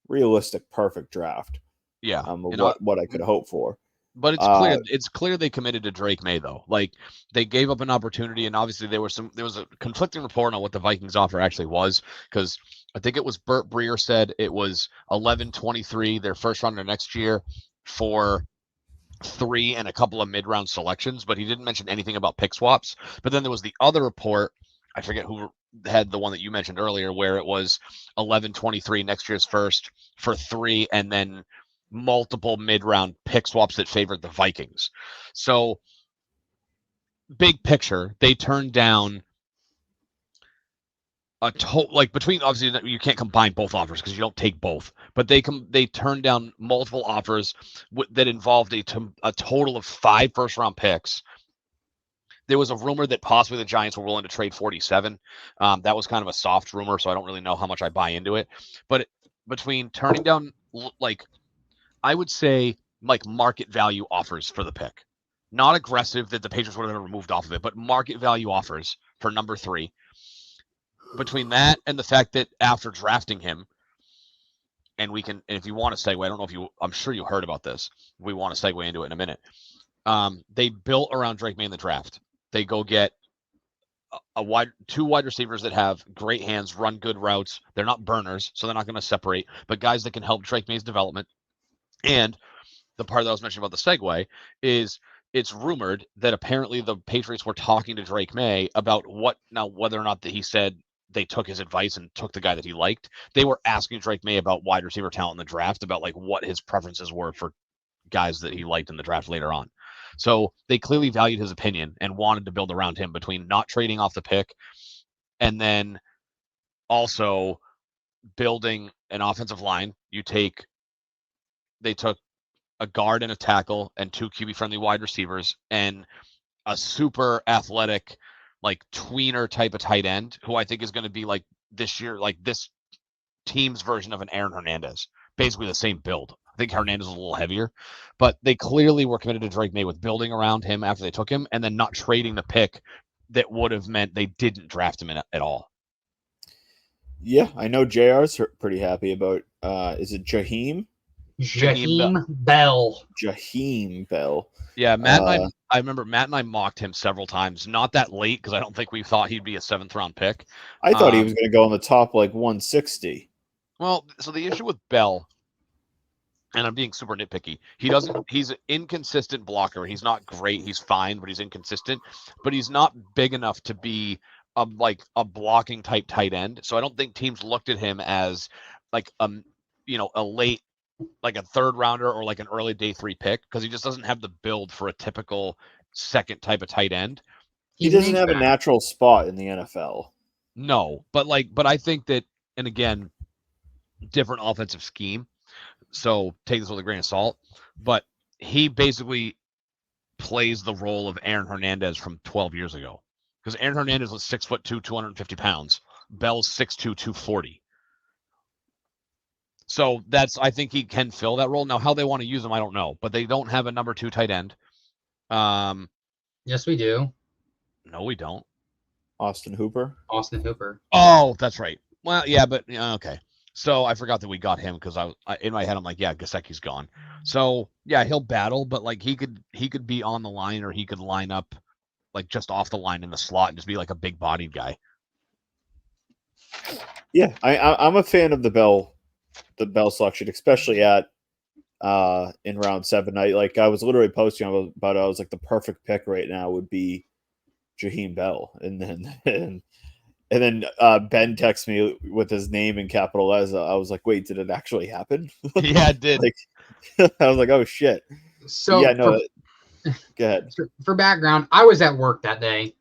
realistic perfect draft. Yeah, what I could hope for. But it's clear they committed to Drake Maye, though. Like, they gave up an opportunity, and obviously there was a conflicting report on what the Vikings offer actually was, because I think it was Burt Breer said it was 11-23, their first rounder next year, for 3 and a couple of mid-round selections, but he didn't mention anything about pick swaps. But then there was the other report, I forget who had the one that you mentioned earlier, where it was 11-23 next year's first for 3, and then multiple mid-round pick swaps that favored the Vikings. So, big picture, they turned down between, obviously you can't combine both offers because you don't take both, but they turned down multiple offers that involved a total of 5 first-round picks. There was a rumor that possibly the Giants were willing to trade 47. That was kind of a soft rumor, so I don't really know how much I buy into it. But between turning down, I would say, market value offers for the pick. Not aggressive that the Patriots would have ever moved off of it, but market value offers for number 3. Between that and the fact that after drafting him, and if you want to segue, I'm sure you heard about this. We want to segue into it in a minute. They built around Drake Maye in the draft. They go get 2 wide receivers that have great hands, run good routes. They're not burners, so they're not going to separate, but guys that can help Drake Maye's development. And the part that I was mentioning about the segue is it's rumored that apparently the Patriots were talking to Drake Maye about whether or not that he said they took his advice and took the guy that he liked. They were asking Drake Maye about wide receiver talent in the draft, about what his preferences were for guys that he liked in the draft later on. So they clearly valued his opinion and wanted to build around him, between not trading off the pick and then also building an offensive line. They took a guard and a tackle and 2 QB-friendly wide receivers and a super athletic, tweener type of tight end, who I think is going to be this year, this team's version of an Aaron Hernandez. Basically the same build. I think Hernandez is a little heavier, but they clearly were committed to Drake Maye with building around him after they took him, and then not trading the pick that would have meant they didn't draft him at all. Yeah, I know JR's pretty happy about, is it Jaheim? Jaheim Bell. Jaheim Bell. Yeah, Matt and I remember Matt and I mocked him several times. Not that late, because I don't think we thought he'd be a 7th-round pick. I thought he was going to go in the top 160. Well, so the issue with Bell, and I'm being super nitpicky, he's an inconsistent blocker. He's not great. He's fine, but he's inconsistent. But he's not big enough to be a blocking type tight end. So I don't think teams looked at him as a late, a 3rd rounder or an early day 3 pick, because he just doesn't have the build for a typical 2nd type of tight end. He doesn't have a natural spot in the NFL. No, but I think that, and again, different offensive scheme, so take this with a grain of salt, but he basically plays the role of Aaron Hernandez from 12 years ago, because Aaron Hernandez was 6'2", 250 pounds. Bell's 6'2", 240. So I think he can fill that role. Now, how they want to use him, I don't know, but they don't have a number 2 tight end. Yes, we do. No, we don't. Austin Hooper. Oh, that's right. Well, yeah, but okay. So I forgot that we got him, because I in my head I'm like, yeah, Gesicki's gone. So yeah, he'll battle, but he could be on the line, or he could line up just off the line in the slot and just be a big bodied guy. Yeah, I'm a fan of the Bell selection, especially at in round 7. I was literally posting about it. I was the perfect pick right now would be Jaheim Bell, and then And then Ben texts me with his name in capital letters. I was like, wait, did it actually happen? Yeah, it did. Like, I was like, oh shit. So Yeah, no. Go ahead. for background, I was at work that day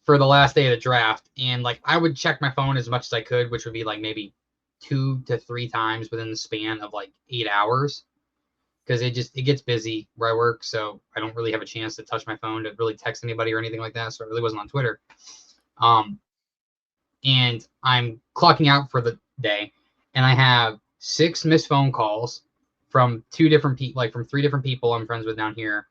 for the last day of the draft, and like I would check my phone as much as I could, which would be like maybe 2 to 3 times within the span of like 8 hours, because it gets busy where I work, so I don't really have a chance to touch my phone to really text anybody or anything like that. So I really wasn't on Twitter. And I'm clocking out for the day, and I have 6 missed phone calls from 2 different people, like from 3 different people I'm friends with down here.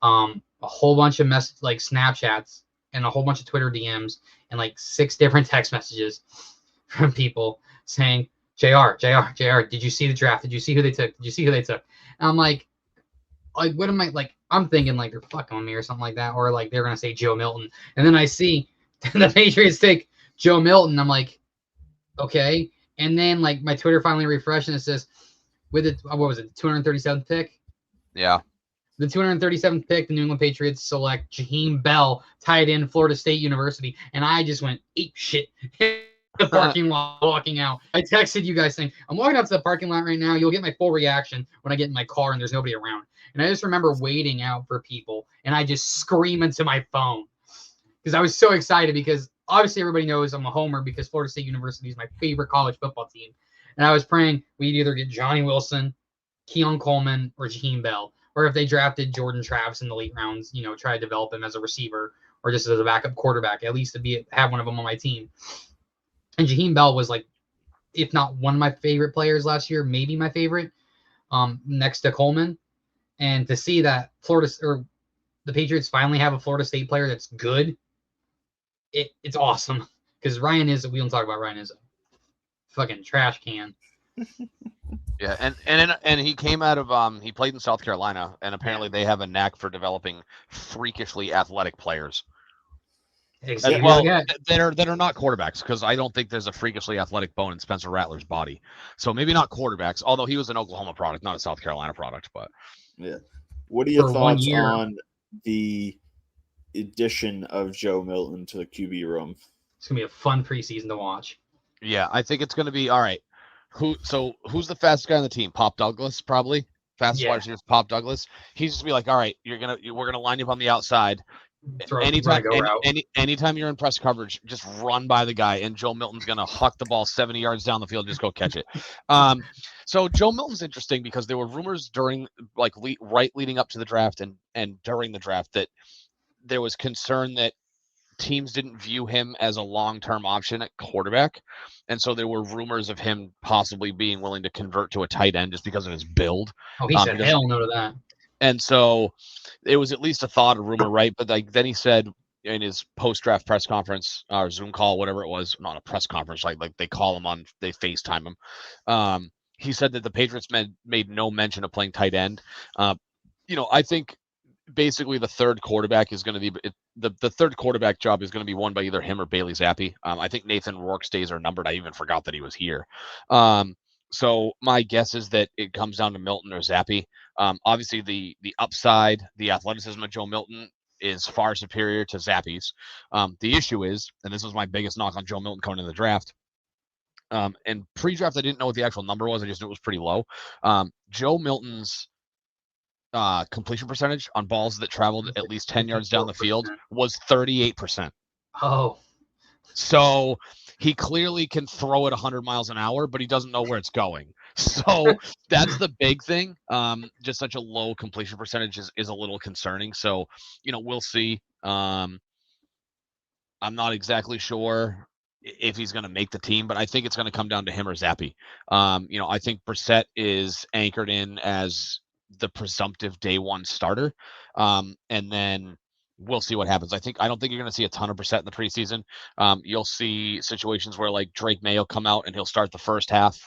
A whole bunch of like Snapchats and a whole bunch of Twitter DMs and like 6 different text messages from people saying, JR, did you see the draft? Did you see who they took? Did you see who they took? And I'm like, what am I like? I'm thinking like they're fucking with me or something like that, or like they're gonna say Joe Milton, and then I see the Patriots take Joe Milton. I'm like, okay, and then like my Twitter finally refreshed and it says, with it, what was it, 237th pick? Yeah. The 237th pick, the New England Patriots select Jaheim Bell, tight end, Florida State University, and I just went ape shit in the parking lot walking out. I texted you guys saying, I'm walking out to the parking lot right now. You'll get my full reaction when I get in my car and there's nobody around. And I just remember waiting out for people, and I just scream into my phone because I was so excited, because obviously everybody knows I'm a homer because Florida State University is my favorite college football team. And I was praying we'd either get Johnny Wilson, Keon Coleman, or Jaheim Bell. Or if they drafted Jordan Travis in the late rounds, try to develop him as a receiver or just as a backup quarterback, at least to have one of them on my team. And Jaheim Bell was like, if not one of my favorite players last year, maybe my favorite, next to Coleman. And to see that the Patriots finally have a Florida State player that's good, it's awesome. Because we don't talk about Ryan is a fucking trash can. Yeah, and he came out of he played in South Carolina, and apparently they have a knack for developing freakishly athletic players. Exactly. Well, that are not quarterbacks, because I don't think there's a freakishly athletic bone in Spencer Rattler's body. So maybe not quarterbacks, although he was an Oklahoma product, not a South Carolina product. But yeah, what are your thoughts on the addition of Joe Milton to the QB room? It's gonna be a fun preseason to watch. Yeah, I think it's gonna be all right. Who's the fastest guy on the team? Pop Douglas, probably. Fastest wide receiver is Pop Douglas. He's just be like, all right, we're gonna line you up on the outside. Anytime you're in press coverage, just run by the guy, and Joe Milton's gonna huck the ball 70 yards down the field, and just go catch it. So Joe Milton's interesting because there were rumors during leading up to the draft and during the draft that there was concern that teams didn't view him as a long-term option at quarterback. And so there were rumors of him possibly being willing to convert to a tight end just because of his build. Oh, he said hell no to that. And so it was at least a thought, a rumor, right? But then he said in his post-draft press conference or Zoom call, whatever it was, not a press conference, like they call him they FaceTime him. He said that the Patriots made no mention of playing tight end. I think basically the third quarterback is going to be the third quarterback job is going to be won by either him or Bailey Zappe. I think Nathan Rourke's days are numbered. I even forgot that he was here. So my guess is that it comes down to Milton or Zappe. Obviously the upside, the athleticism of Joe Milton is far superior to Zappe's. The issue is, and this was my biggest knock on Joe Milton coming into the draft, and pre-draft I didn't know what the actual number was. I just knew it was pretty low. Joe Milton's completion percentage on balls that traveled at least 10 yards down the field was 38%. Oh. So he clearly can throw it 100 miles an hour, but he doesn't know where it's going. So that's the big thing. Just such a low completion percentage is a little concerning. So, we'll see. I'm not exactly sure if he's going to make the team, but I think it's going to come down to him or Zappe. I think Brissett is anchored in as the presumptive day one starter. And then we'll see what happens. I don't think you're going to see a ton of Brissett in the preseason. You'll see situations where like Drake May will come out and he'll start the first half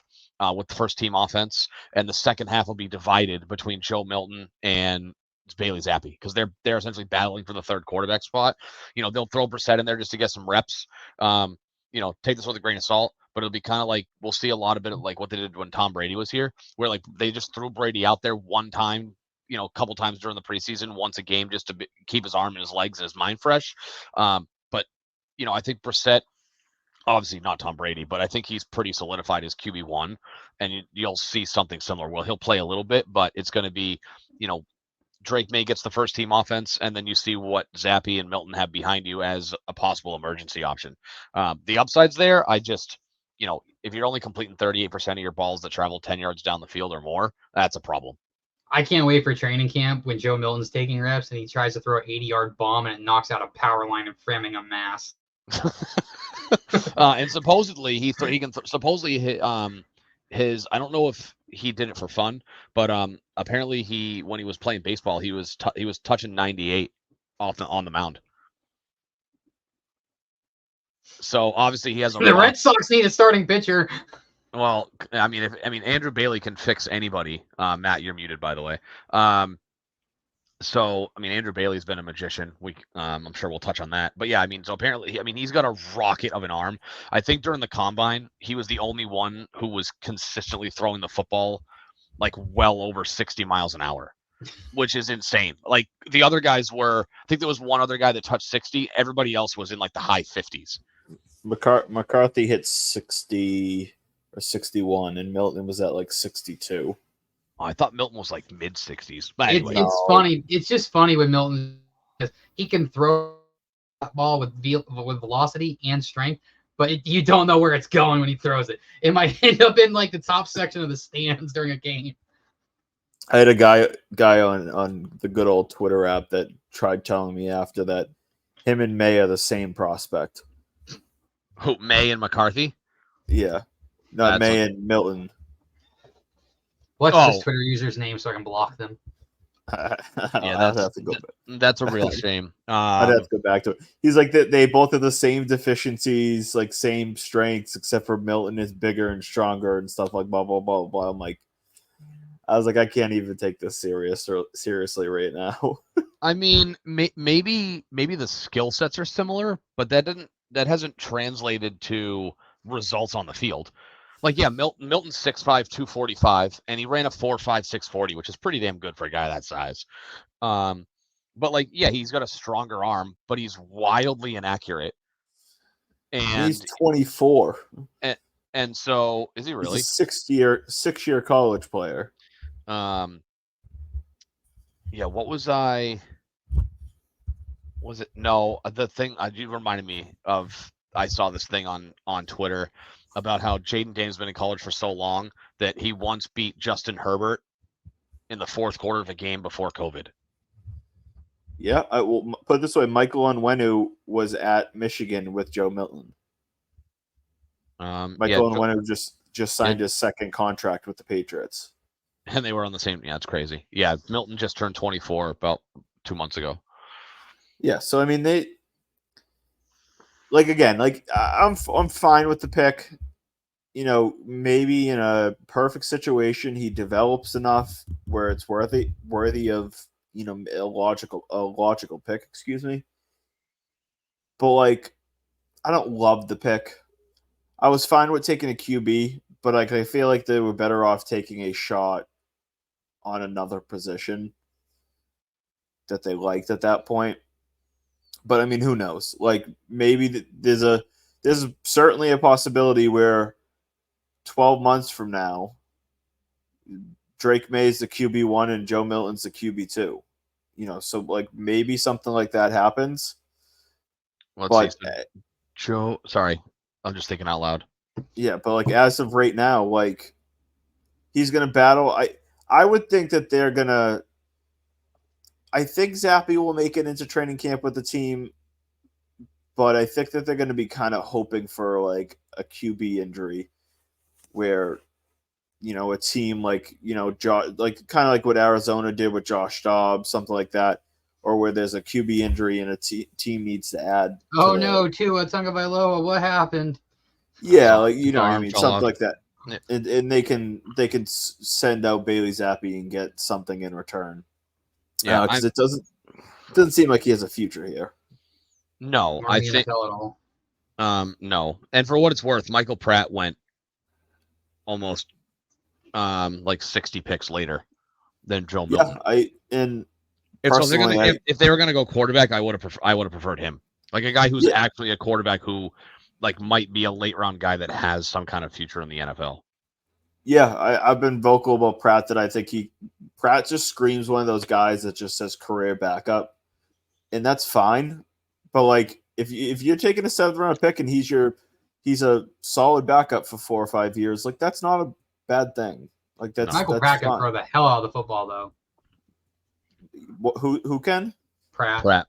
with the first team offense, and the second half will be divided between Joe Milton and Bailey Zappe, because they're essentially battling for the third quarterback spot. They'll throw Brissett in there just to get some reps. Take this with a grain of salt, but it'll be kind of like we'll see a lot of it like what they did when Tom Brady was here, where like they just threw Brady out there one time, a couple times during the preseason, once a game, just to keep his arm and his legs and his mind fresh. But I think Brissett obviously not Tom Brady, but I think he's pretty solidified as QB1, and you'll see something similar. Well, he'll play a little bit, but it's going to be, Drake May gets the first team offense, and then you see what Zappe and Milton have behind you as a possible emergency option. The upside's there. I just, if you're only completing 38% of your balls that travel 10 yards down the field or more, that's a problem. I can't wait for training camp when Joe Milton's taking reps and he tries to throw an 80-yard bomb and it knocks out a power line in Framingham, Mass. And supposedly he can supposedly hit his. I don't know if he did it for fun, but apparently when he was playing baseball, he was touching 98 on the mound. So obviously he has The Red Sox need a starting pitcher. Well, I mean, Andrew Bailey can fix anybody. Matt, you're muted, by the way. So I mean, Andrew Bailey's been a magician. I'm sure we'll touch on that. But yeah, so apparently, he's got a rocket of an arm. I think during the combine, he was the only one who was consistently throwing the football like well over 60 miles an hour, which is insane. Like the other guys were, I think there was one other guy that touched 60. Everybody else was in like the high 50s. McCarthy hit 60 or 61, and Milton was at like 62. Oh, I thought Milton was like mid 60s. But anyway. It's funny. It's just funny with Milton because he can throw that ball with velocity and strength, but you don't know where it's going when he throws it. It might end up in like the top section of the stands during a game. I had a guy on the good old Twitter app that tried telling me after that him and Maye are the same prospect. Who, Maye and McCarthy? Yeah. Not Maye and Milton. What's this Twitter user's name so I can block them? I'd have to go back. That's a real shame. I'd have to go back to it. He's like, they both have the same deficiencies, like same strengths, except for Milton is bigger and stronger and stuff like blah, blah, blah, blah. I was like, I can't even take this seriously right now. I mean, maybe the skill sets are similar, but that hasn't translated to results on the field. Like, yeah, Milton's 6'5", 245, and he ran a 4.5 640, which is pretty damn good for a guy that size. But like, yeah, he's got a stronger arm, but he's wildly inaccurate. And he's 24. And so is he really? He's a 6-year college player. Yeah, what was it? No, the thing you reminded me of. I saw this thing on Twitter about how Jaden Daniels has been in college for so long that he once beat Justin Herbert in the fourth quarter of a game before COVID. Yeah, I will put it this way: Michael Onwenu was at Michigan with Joe Milton. Michael Onwenu just signed his second contract with the Patriots. And they were on the same. Yeah, it's crazy. Yeah, Milton just turned 24 about 2 months ago. Yeah, so I mean I'm fine with the pick. Maybe in a perfect situation he develops enough where it's worthy of a logical pick. Excuse me. But I don't love the pick. I was fine with taking a QB, but I feel like they were better off taking a shot on another position that they liked at that point. But I mean, who knows? Maybe there's certainly a possibility where 12 months from now, Drake May's the QB1 and Joe Milton's the QB2. So maybe something like that happens. Let's see. Joe, sorry, I'm just thinking out loud. Yeah, but as of right now, he's gonna battle. I would think that they're gonna. I think Zappe will make it into training camp with the team, but I think that they're going to be kind of hoping for a QB injury, where a team kind of like what Arizona did with Josh Dobbs, something like that, or where there's a QB injury and a team needs to add. Oh no, Tua Tagovailoa, what happened? Yeah, something like that, yeah. And they can send out Bailey Zappe and get something in return. Yeah, because it doesn't seem like he has a future here. No, I think at all. No, and for what it's worth, Michael Pratt went almost 60 picks later than Joe Milton. Yeah, if they were gonna go quarterback, I would have preferred him. Like a guy who's actually a quarterback who might be a late round guy that has some kind of future in the NFL. Yeah, I've been vocal about Pratt that I think Pratt just screams one of those guys that just says career backup, and that's fine. But like if you're taking a 7th round pick and he's a solid backup for 4 or 5 years, like that's not a bad thing. Like that's Michael that's Pratt can fine. throw the hell out of the football though. Who can? Pratt.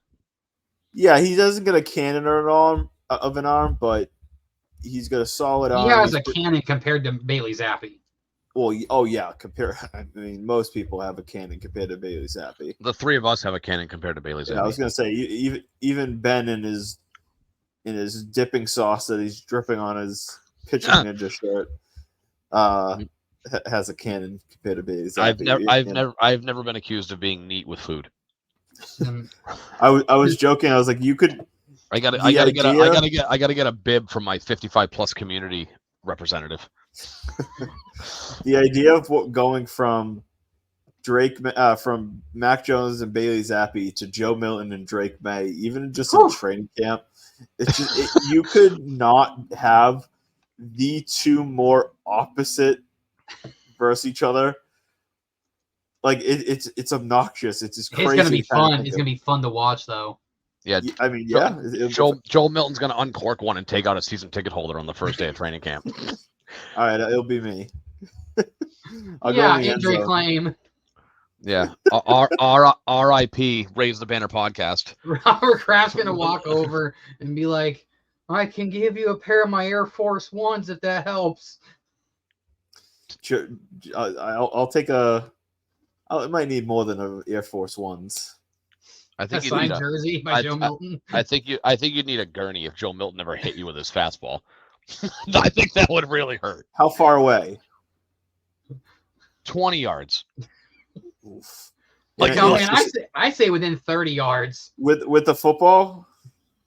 Yeah, he doesn't get a cannon of an arm, but he's got a solid arm. He has a cannon compared to Bailey Zappi. Well, oh yeah, I mean, most people have a cannon compared to Bailey Zappi. The three of us have a cannon compared to Bailey Zappi. Yeah, I was gonna say even Ben in his dipping sauce that he's dripping on his pitching ninja shirt has a cannon compared to Bailey Zappi. I've never been accused of being neat with food. I was joking. I was like, you could. I gotta get a bib from my 55+ community representative. The idea of going from Mac Jones and Bailey Zappi to Joe Milton and Drake May, even just in training camp, you could not have the two more opposite versus each other. Like it's obnoxious. It's just crazy. It's gonna be fun. It's gonna be fun to watch, though. Yeah, I mean, yeah. Joel Milton's gonna uncork one and take out a season ticket holder on the first day of training camp. All right, it'll be me. Injury claim. Yeah. R.I.P. Raise the Banner podcast. Robert Kraft's gonna walk over and be like, "I can give you a pair of my Air Force Ones if that helps." I'll take a. I might need more than an Air Force Ones. I think a signed jersey by Joe Milton. I think you'd need a gurney if Joe Milton ever hit you with his fastball. I think that would really hurt. How far away? 20 yards. Oof. Like, no, man, I say within 30 yards. With the football?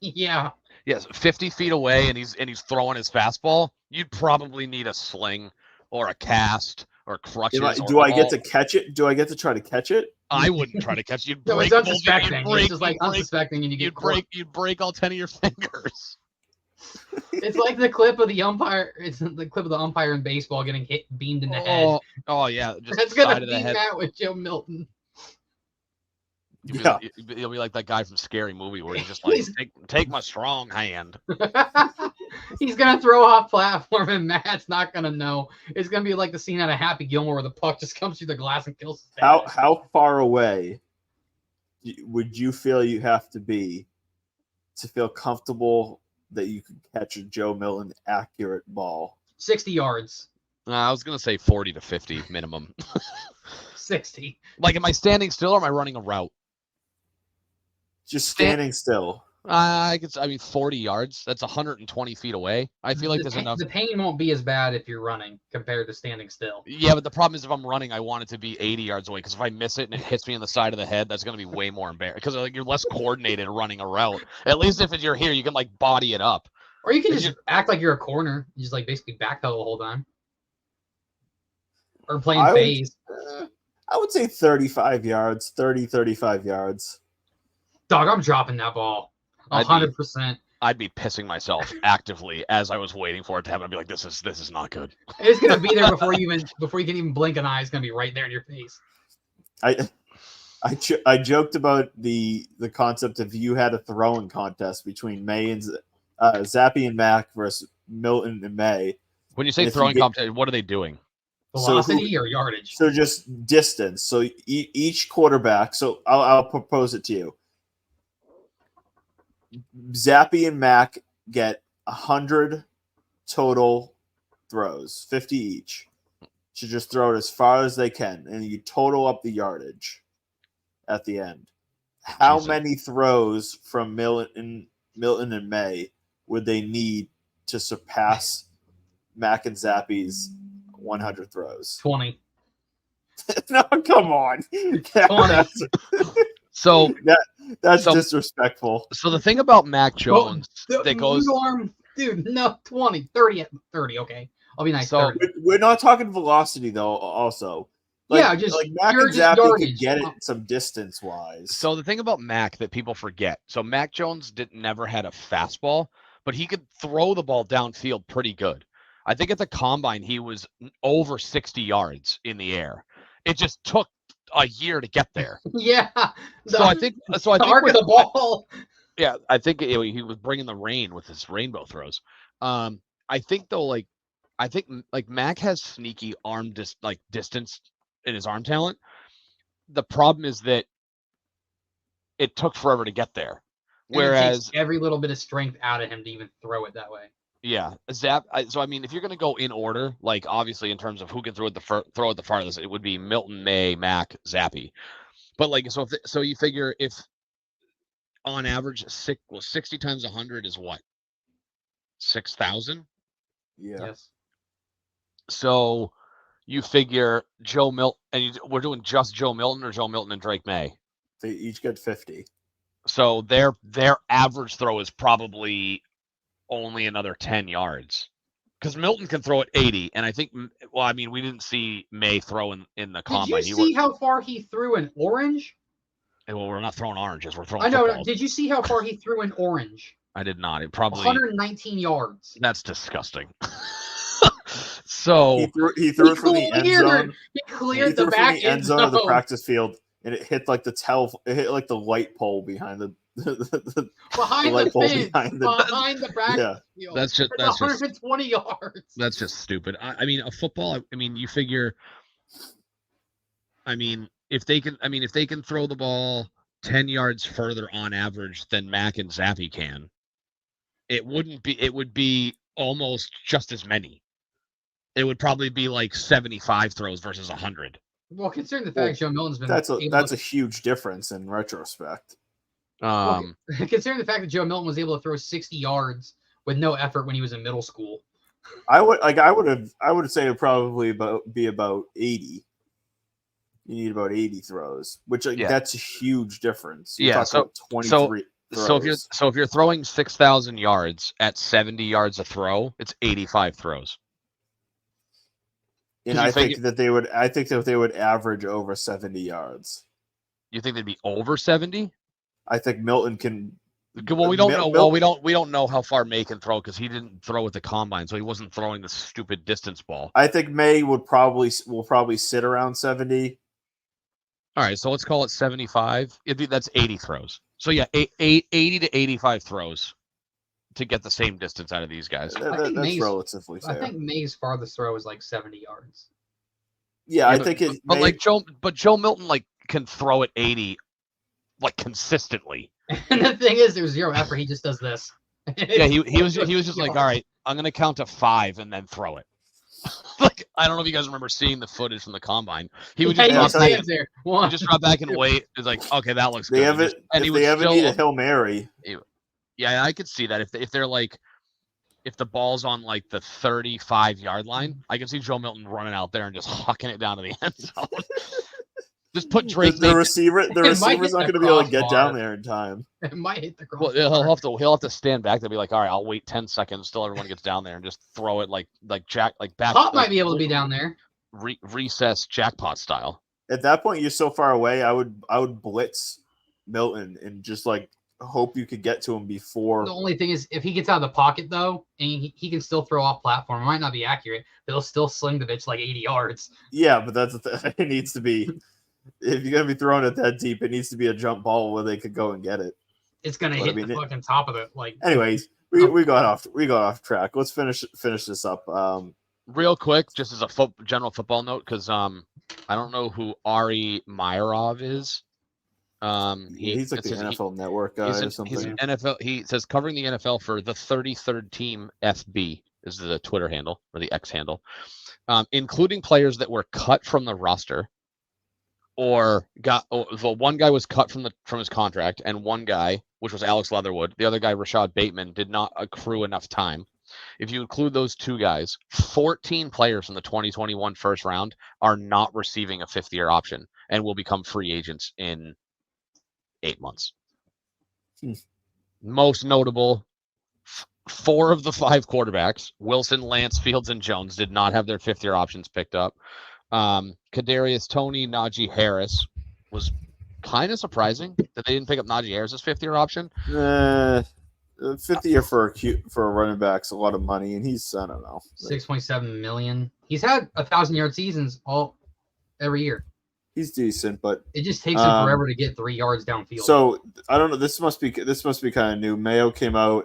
Yeah. Yes, 50 feet away, and he's throwing his fastball. You'd probably need a sling or a cast or crutches. Do I get to catch it? Do I get to try to catch it? I wouldn't try to catch it. No, it's unsuspecting. It's just like unsuspecting, and you'd break all 10 of your fingers. It's like the clip of the umpire. It's the clip of the umpire in baseball getting beamed in the head. Oh yeah, just that's gonna be that with Joe Milton. You'll be like that guy from Scary Movie where he's just like, take my strong hand. He's gonna throw off platform, and Matt's not gonna know. It's gonna be like the scene out of Happy Gilmore where the puck just comes through the glass and kills his dad. How far away would you feel you have to be to feel comfortable that you could catch a Joe Milton accurate ball? 60 yards. I was gonna say 40 to 50 minimum. 60. Like, am I standing still or am I running a route? Just standing still. I 40 yards. That's 120 feet away. I feel like there's enough. The pain won't be as bad if you're running compared to standing still. Yeah, but the problem is if I'm running, I want it to be 80 yards away because if I miss it and it hits me in the side of the head, that's going to be way more embarrassing because you're less coordinated running a route. At least if you're here, you can like body it up. Or you can just act like you're a corner. You just like basically backpedal the whole time. Or playing phase. I would say 35 yards, 35 yards. Dog, I'm dropping that ball. 100%. I'd be pissing myself actively as I was waiting for it to happen. I'd be like, "This is not good." It's gonna be there before you can even blink an eye. It's gonna be right there in your face. I joked about the concept of you had a throwing contest between Maye and Zappe and Mac versus Milton and Maye. When you say throwing competition, what are they doing? Velocity or yardage? So just distance. So each quarterback. So I'll propose it to you. Zappe and Mac get 100 total throws, 50 each. To just throw it as far as they can, and you total up the yardage at the end. How many throws from Milton and Maye would they need to surpass Mac and Zappe's 100 throws? 20. No, come on. 20. So that's disrespectful. So the thing about Mac Jones that goes, dude, no, 20, 30, 30. Okay, I'll be nice. So 30. We're not talking velocity though. Also, Mac and Zappe could get it some distance wise. So the thing about Mac that people forget, so Mac Jones never had a fastball, but he could throw the ball downfield pretty good. I think at the combine he was over 60 yards in the air. It just took a year to get there. Yeah. So I think the arc of the ball. I think he was bringing the rain with his rainbow throws. I think though, like Mac has sneaky arm distance in his arm talent. The problem is that it took forever to get there. Whereas every little bit of strength out of him to even throw it that way. Yeah, Zappe. So I mean, if you're going to go in order, like obviously in terms of who can throw it the farthest, it would be Milton, Maye, Mac, Zappe. But like, so you figure if on average 60 times 100 is what? 6,000. Yeah. Yes. So you figure Joe Milton, and we're doing just Joe Milton or Joe Milton and Drake Maye. They each get 50. So their average throw is probably only another 10 yards, because Milton can throw at 80, and I think, well, I mean, we didn't see Maye throw in the combine. Did you see how far he threw an orange? Well, we're not throwing oranges. We're throwing. I know. Footballs. Did you see how far he threw an orange? I did not. It probably 119 yards. That's disgusting. So he threw it from the end zone. He cleared the back end zone of the practice field, and it hit like the light pole behind the behind light the pole fence, behind the practice field. That's 120 yards. That's just stupid. I mean, a football. I mean, you figure. I mean, if they can throw the ball 10 yards further on average than Mac and Zappe can, it would be almost just as many. It would probably be like 75 throws versus 100. Well, considering the fact Joe Milton's been that's a huge difference in retrospect. Considering the fact that Joe Milton was able to throw 60 yards with no effort when he was in middle school, I would say it would probably be about 80. You need about 80 throws, which that's a huge difference. So 23 throws. So if you're throwing 6,000 yards at 70 yards a throw, it's 85 throws. And I think that they would average over 70 yards. You think they'd be over 70? I think Milton can. Well, we don't know. Well, we don't know how far Maye can throw because he didn't throw at the combine, so he wasn't throwing the stupid distance ball. I think Maye will probably sit around 70. All right, so let's call it 75. That's 80 throws. So yeah, 80 to 85 throws to get the same distance out of these guys. That's relatively fair. I think May's farthest throw is like 70 yards. Yeah, I think it. But Joe Milton can throw at 80, consistently. And the thing is, there's zero effort. He just does this. Yeah, he was just like, all right, I'm gonna count to 5 and then throw it. I don't know if you guys remember seeing the footage from the combine. He would just drop back and wait. It's like, okay, that looks good. If they ever need a Hail Mary. Yeah, I could see that. If they're if the ball's on the 35-yard line, I can see Joe Milton running out there and just hucking it down to the end zone. Just put Drake. The receiver's not going to be able to get down there in time. It might hit the crossbar. Well, he'll have to stand back. They'll be like, all right, I'll wait 10 seconds till everyone gets down there and just throw it back. Pop might be able to be down there. Recess jackpot style. At that point, you're so far away. I would blitz Milton and just hope you could get to him before. The only thing is, if he gets out of the pocket though, and he can still throw off platform, it might not be accurate, but he'll still sling the bitch 80 yards. Yeah, but that's it needs to be. If you're gonna be throwing it that deep, it needs to be a jump ball where they could go and get it. It's gonna hit the fucking top of it. Anyways, we got off track. Let's finish this up. Real quick, just as a general football note, because I don't know who Ari Myrov is. He's the NFL Network guy or something. He's NFL. He says covering the NFL for the 33rd Team FB is the Twitter handle or the X handle, including players that were cut from the roster. One guy was cut from his contract, and one guy, which was Alex Leatherwood, the other guy, Rashad Bateman, did not accrue enough time. If you include those two guys, 14 players from the 2021 first round are not receiving a 5th-year option and will become free agents in 8 months. Most notable, 4 of the 5 quarterbacks, Wilson, Lance, Fields, and Jones, did not have their 5th-year options picked up. Kadarius Toney, Najee Harris was kind of surprising that they didn't pick up Najee Harris's 5th-year option. fifth year for a running back's a lot of money, and he's I don't know 6.7 million. He's had 1,000-yard seasons every year. He's decent, but it just takes him forever to get 3 yards downfield. So I don't know. This must be kind of new. Mayo came out,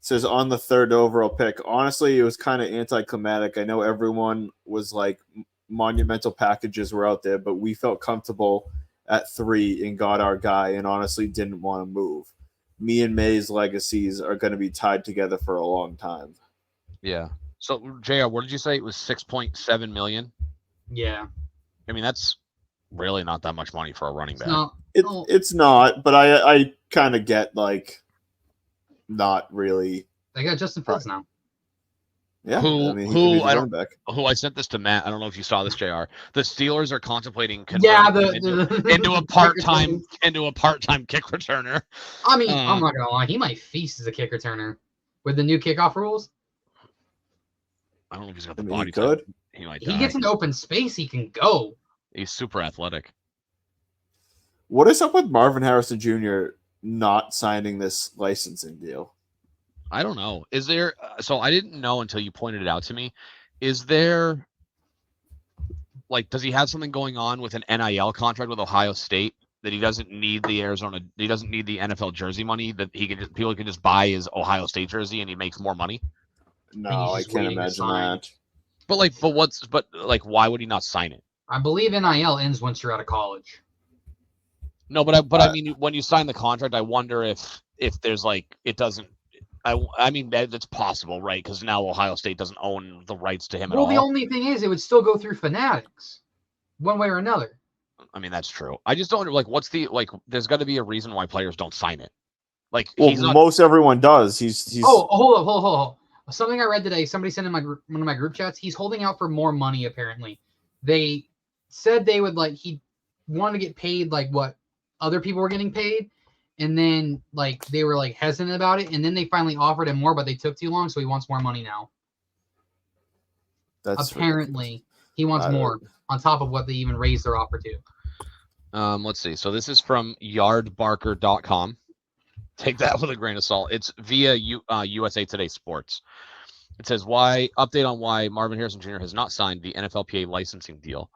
says on the 3rd overall pick. Honestly, it was kind of anticlimactic. I know everyone was like monumental packages were out there, but we felt comfortable at 3 and got our guy, and honestly didn't want to move. Me and May's legacies are going to be tied together for a long time. Yeah. So JR, what did you say? It was 6.7 million. Yeah. I mean, that's really not that much money for a running back. It's not, but I kind of get like not really. They got Justin Fields now. Yeah, who I sent this to Matt. I don't know if you saw this, JR. The Steelers are contemplating into a part-time kick returner. I mean, I'm not gonna lie, he might feast as a kick returner with the new kickoff rules. I don't know if he's got the body. He might. He gets an open space, he can go. He's super athletic. What is up with Marvin Harrison Jr. not signing this licensing deal? I don't know. Is there? So I didn't know until you pointed it out to me. Is there? Like, does he have something going on with an NIL contract with Ohio State that he doesn't need the He doesn't need the NFL jersey money, that people can just buy his Ohio State jersey and he makes more money? No, I can't imagine that. But why would he not sign it? I believe NIL ends once you're out of college. No, but I mean, when you sign the contract, I wonder if there's like it doesn't. I mean, that's possible, right? Because now Ohio State doesn't own the rights to him at all. Well, the only thing is, it would still go through Fanatics, one way or another. I mean, that's true. I just don't what's the there's got to be a reason why players don't sign it. Most everyone does. He's. Oh, hold up. Something I read today. Somebody sent in one of my group chats. He's holding out for more money. Apparently, they said they would he wanted to get paid like what other people were getting paid. And then, they were, hesitant about it. And then they finally offered him more, but they took too long, so he wants more money now. Apparently, he wants more on top of what they even raised their offer to. Let's see. So this is from yardbarker.com. Take that with a grain of salt. It's via USA Today Sports. It says, update on why Marvin Harrison Jr. has not signed the NFLPA licensing deal.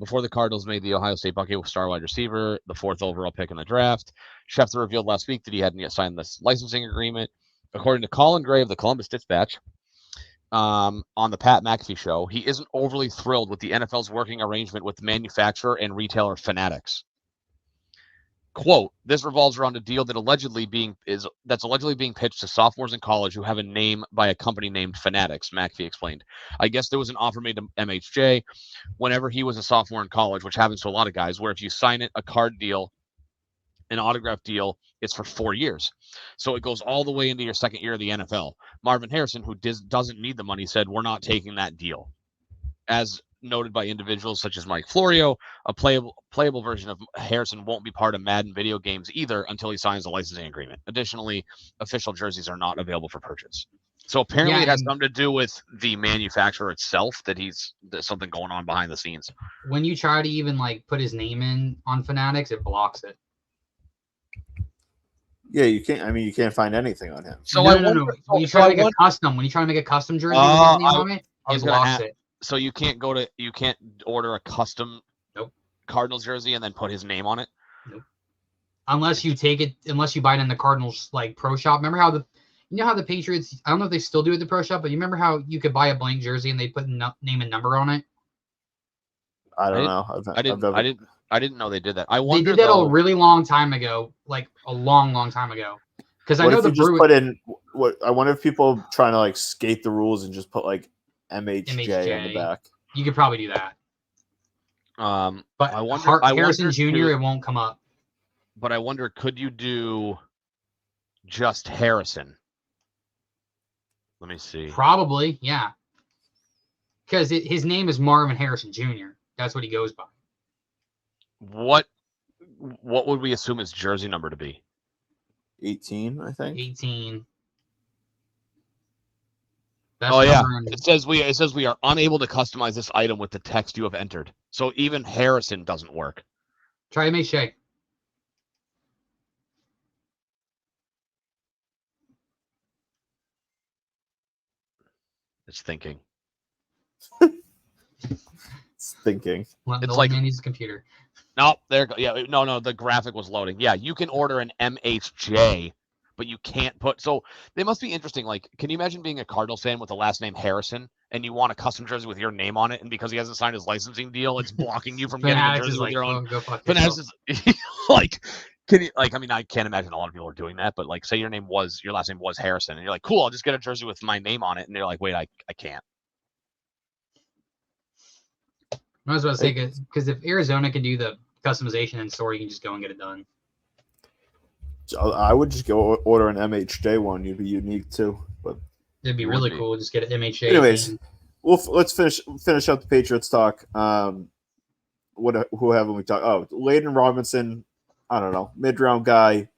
Before the Cardinals made the Ohio State Buckeye star wide receiver, the 4th overall pick in the draft, Schefter revealed last week that he hadn't yet signed this licensing agreement. According to Colin Gray of the Columbus Dispatch, on the Pat McAfee show, he isn't overly thrilled with the NFL's working arrangement with the manufacturer and retailer Fanatics. Quote, this revolves around a deal that allegedly being pitched to sophomores in college who have a name by a company named Fanatics, McAfee explained. I guess there was an offer made to MHJ whenever he was a sophomore in college, which happens to a lot of guys, where if you sign it, a card deal, an autograph deal, it's for 4 years. So it goes all the way into your second year of the NFL. Marvin Harrison, who doesn't need the money, said, we're not taking that deal. As noted by individuals such as Mike Florio, a playable version of Harrison won't be part of Madden video games either until he signs a licensing agreement. Additionally, official jerseys are not available for purchase. So apparently it has something to do with the manufacturer itself, there's something going on behind the scenes. When you try to even put his name in on Fanatics, it blocks it. Yeah, you can't. I mean, you can't find anything on him. So no. When you try to make a custom jersey with his name on it, it blocks it. So you can't order a custom Cardinals jersey and then put his name on it? Nope. Unless you buy it in the Cardinals pro shop. Remember how how the Patriots, I don't know if they still do it at the pro shop, but you remember how you could buy a blank jersey and they put name and number on it? I don't know. I didn't know they did that. They did that a really long time ago, a long time ago. Because I know the Bruins put in I wonder if people trying to skate the rules and just put MHJ on the back. You could probably do that. But I wonder, Harrison Jr. It won't come up. But I wonder, could you do just Harrison? Let me see. Probably, yeah. Because his name is Marvin Harrison Jr. That's what he goes by. What would we assume his jersey number to be? 18, I think. 18. It says we are unable to customize this item with the text you have entered. So even Harrison doesn't work. Try MHJ. It's thinking. It's thinking. Well, the It's old like- man needs a computer. No, there. Yeah, no. The graphic was loading. Yeah, you can order an MHJ, but you can't put. So they must be interesting. Like, can you imagine being a Cardinals fan with the last name Harrison, and you want a custom jersey with your name on it, and because he hasn't signed his licensing deal, it's blocking you from getting a Fanatics jersey is with like, your own. go fuck Fanatics yourself. is like, can you like? I mean, I can't imagine a lot of people are doing that, but like, say your last name was Harrison, and you're like, cool, I'll just get a jersey with my name on it, and they're like, wait, I can't. I was about to say, because if Arizona can do the customization in store, you can just go and get it done. So I would just go order an MHJ one. You'd be unique too. But It'd be It would really be. cool. Just get an MHA. anyways, and let's finish up the Patriots talk. Who haven't we talked? Oh, Layden Robinson. I don't know, mid-round guy.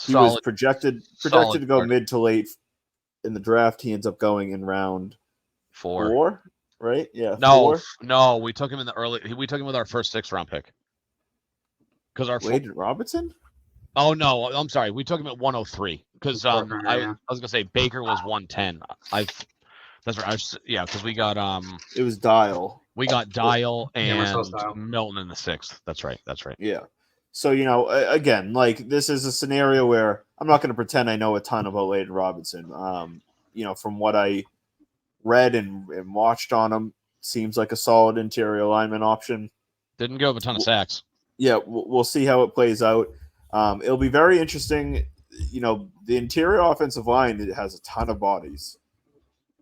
He was projected to go start. mid to late in the draft. He ends up going in round 4, right? Yeah, No, 4. no, we took him in the early. We took him with our first 6th round pick. Because our Layden Robinson. Oh no, I'm sorry. We took him at 103 because I yeah. was gonna say Baker was 110. That's right. Because we got It was Dial. Dial Yeah, Marcellus and Dial. Milton in the 6th. That's right. Yeah. So, again, like this is a scenario where I'm not going to pretend I know a ton about Layden Robinson. From what I read and watched on him, seems like a solid interior lineman option. Didn't give up a ton of sacks. Yeah, we'll see how it plays out. It'll be very interesting. The interior offensive line, it has a ton of bodies.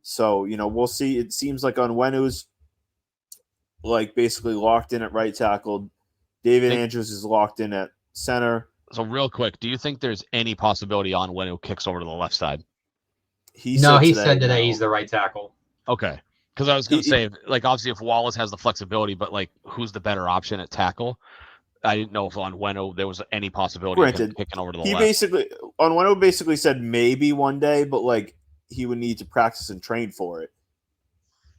So, we'll see. It seems like Onwenu's like basically locked in at right tackle. David Andrews is locked in at center. So real quick, do you think there's any possibility Onwenu kicks over to the left side? He said today no. He's the right tackle. Okay. Because I was going to say, like, obviously if Wallace has the flexibility, but like, who's the better option at tackle? I didn't know if Onwenu there was any possibility of him kicking over to the left. Onwenu basically said maybe one day, but like he would need to practice and train for it.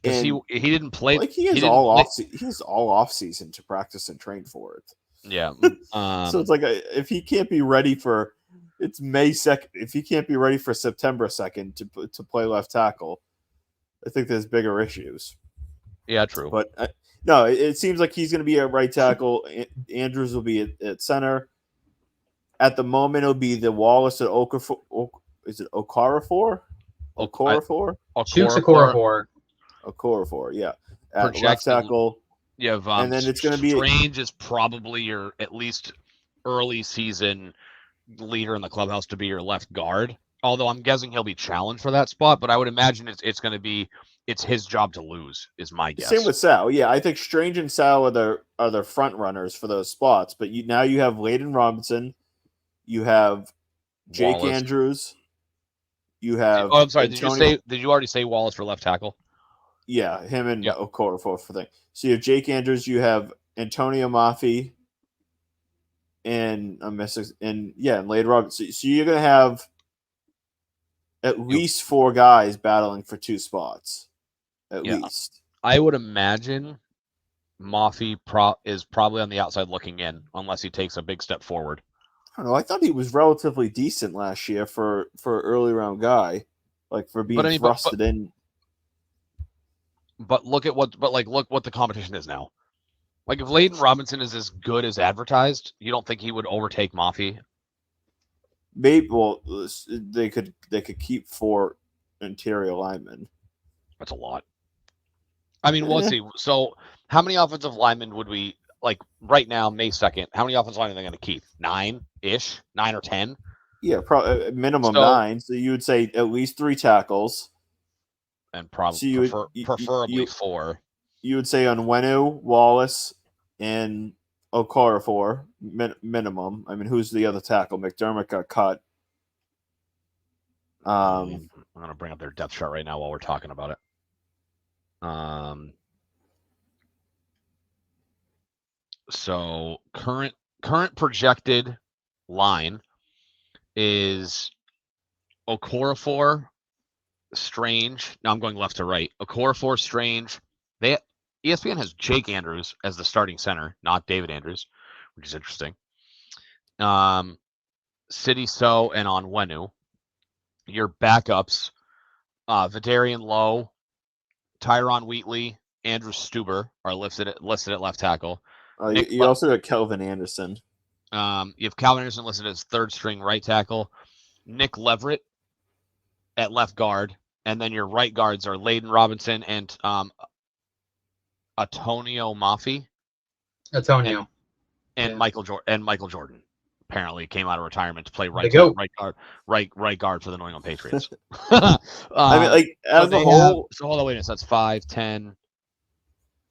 Because he didn't play. Like he has all off season to practice and train for it. Yeah. So it's like if he can't be ready for it's May 2nd, if he can't be ready for September 2nd to play left tackle, I think there's bigger issues. Yeah, true. But no, it seems like he's going to be at right tackle. Andrews will be at center. At the moment, it'll be the Wallace at Okafor. Is it Okorafor? Okorafor? Okorafor, yeah. At left tackle. You have and then it's going to be Strange is probably your at least early season leader in the clubhouse to be your left guard. Although I'm guessing he'll be challenged for that spot, but I would imagine it's going to be his job to lose is my guess. Same with Sal. Yeah, I think Strange and Sal are the front runners for those spots. But now you have Layden Robinson, you have Jake Wallace. Andrews, you have. Oh, I'm sorry. Antonio. Did you already say Wallace for left tackle? Yeah, him and Okorafor for thing. So you have Jake Andrews, you have Antonio Mafi, and I'm missing, and Layden Robinson. So you're gonna have at least 4 guys battling for 2 spots. At least. I would imagine Mafi is probably on the outside looking in, unless he takes a big step forward. I don't know. I thought he was relatively decent last year for an early round guy, like for being thrusted in. But look what the competition is now. Like if Layden Robinson is as good as advertised, you don't think he would overtake Mafi? Maybe. Well, they could keep 4 interior linemen. That's a lot. I mean, let's see. So, how many offensive linemen would we like right now, May 2nd? How many offensive linemen are they going to keep? 9-ish, 9 or 10? Yeah, probably minimum 9. So you would say at least 3 tackles, and probably preferably 4. You would say Onwenu, Wallace, and Okorafor minimum. I mean, who's the other tackle? McDermott got cut. I'm going to bring up their depth chart right now while we're talking about it. So current projected line is Okorafor, Strange. Now I'm going left to right. Okorafor, Strange. ESPN has Jake Andrews as the starting center, not David Andrews, which is interesting. City So and Onwenu. Your backups, Vidarian Lowe, Tyron Wheatley, Andrew Stuber are listed at left tackle. You also got Kelvin Anderson. You have Calvin Anderson listed as third string right tackle. Nick Leverett at left guard, and then your right guards are Layden Robinson and Antonio Mafi. Antonio. And Yeah. Michael Jordan apparently came out of retirement to play right guard for the New England Patriots. I mean, like, as a whole, so hold on, wait a minute. So that's 5, 10,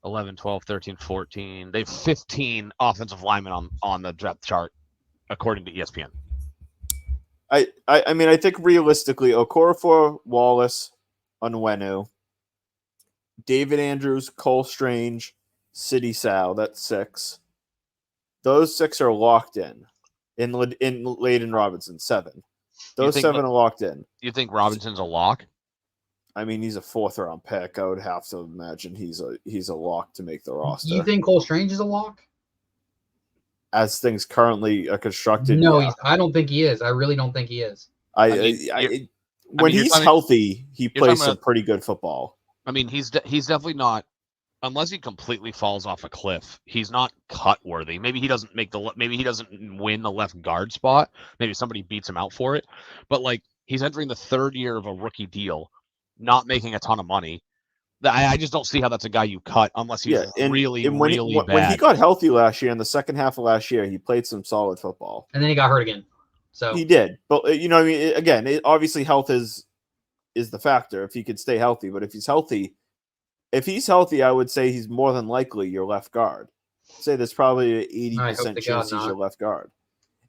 11, 12, 13, 14. They have 15 offensive linemen on the depth chart, according to ESPN. I mean, I think realistically, Okorafor, Wallace, Onwenu, David Andrews, Cole Strange, Sidney Sal. That's 6. Those 6 are locked in Layden Robinson, 7. Those 7 are locked in. You think Robinson's a lock? I mean, he's a 4th-round pick. I would have to imagine he's a lock to make the roster. You think Cole Strange is a lock? As things currently are constructed, no, yeah. I don't think he is. I really don't think he is. When he's healthy, he plays some pretty good football. I mean, he's definitely not, unless he completely falls off a cliff. He's not cut worthy. Maybe he doesn't win the left guard spot. Maybe somebody beats him out for it. But like, he's entering the 3rd year of a rookie deal, not making a ton of money. I just don't see how that's a guy you cut unless he's really bad. When he got healthy last year, in the second half of last year, he played some solid football. And then he got hurt again. So he did. But, you know, I mean, again, obviously health is the factor if he could stay healthy. But if he's healthy, I would say he's more than likely your left guard. I'd say there's probably an 80% chance he's your left guard.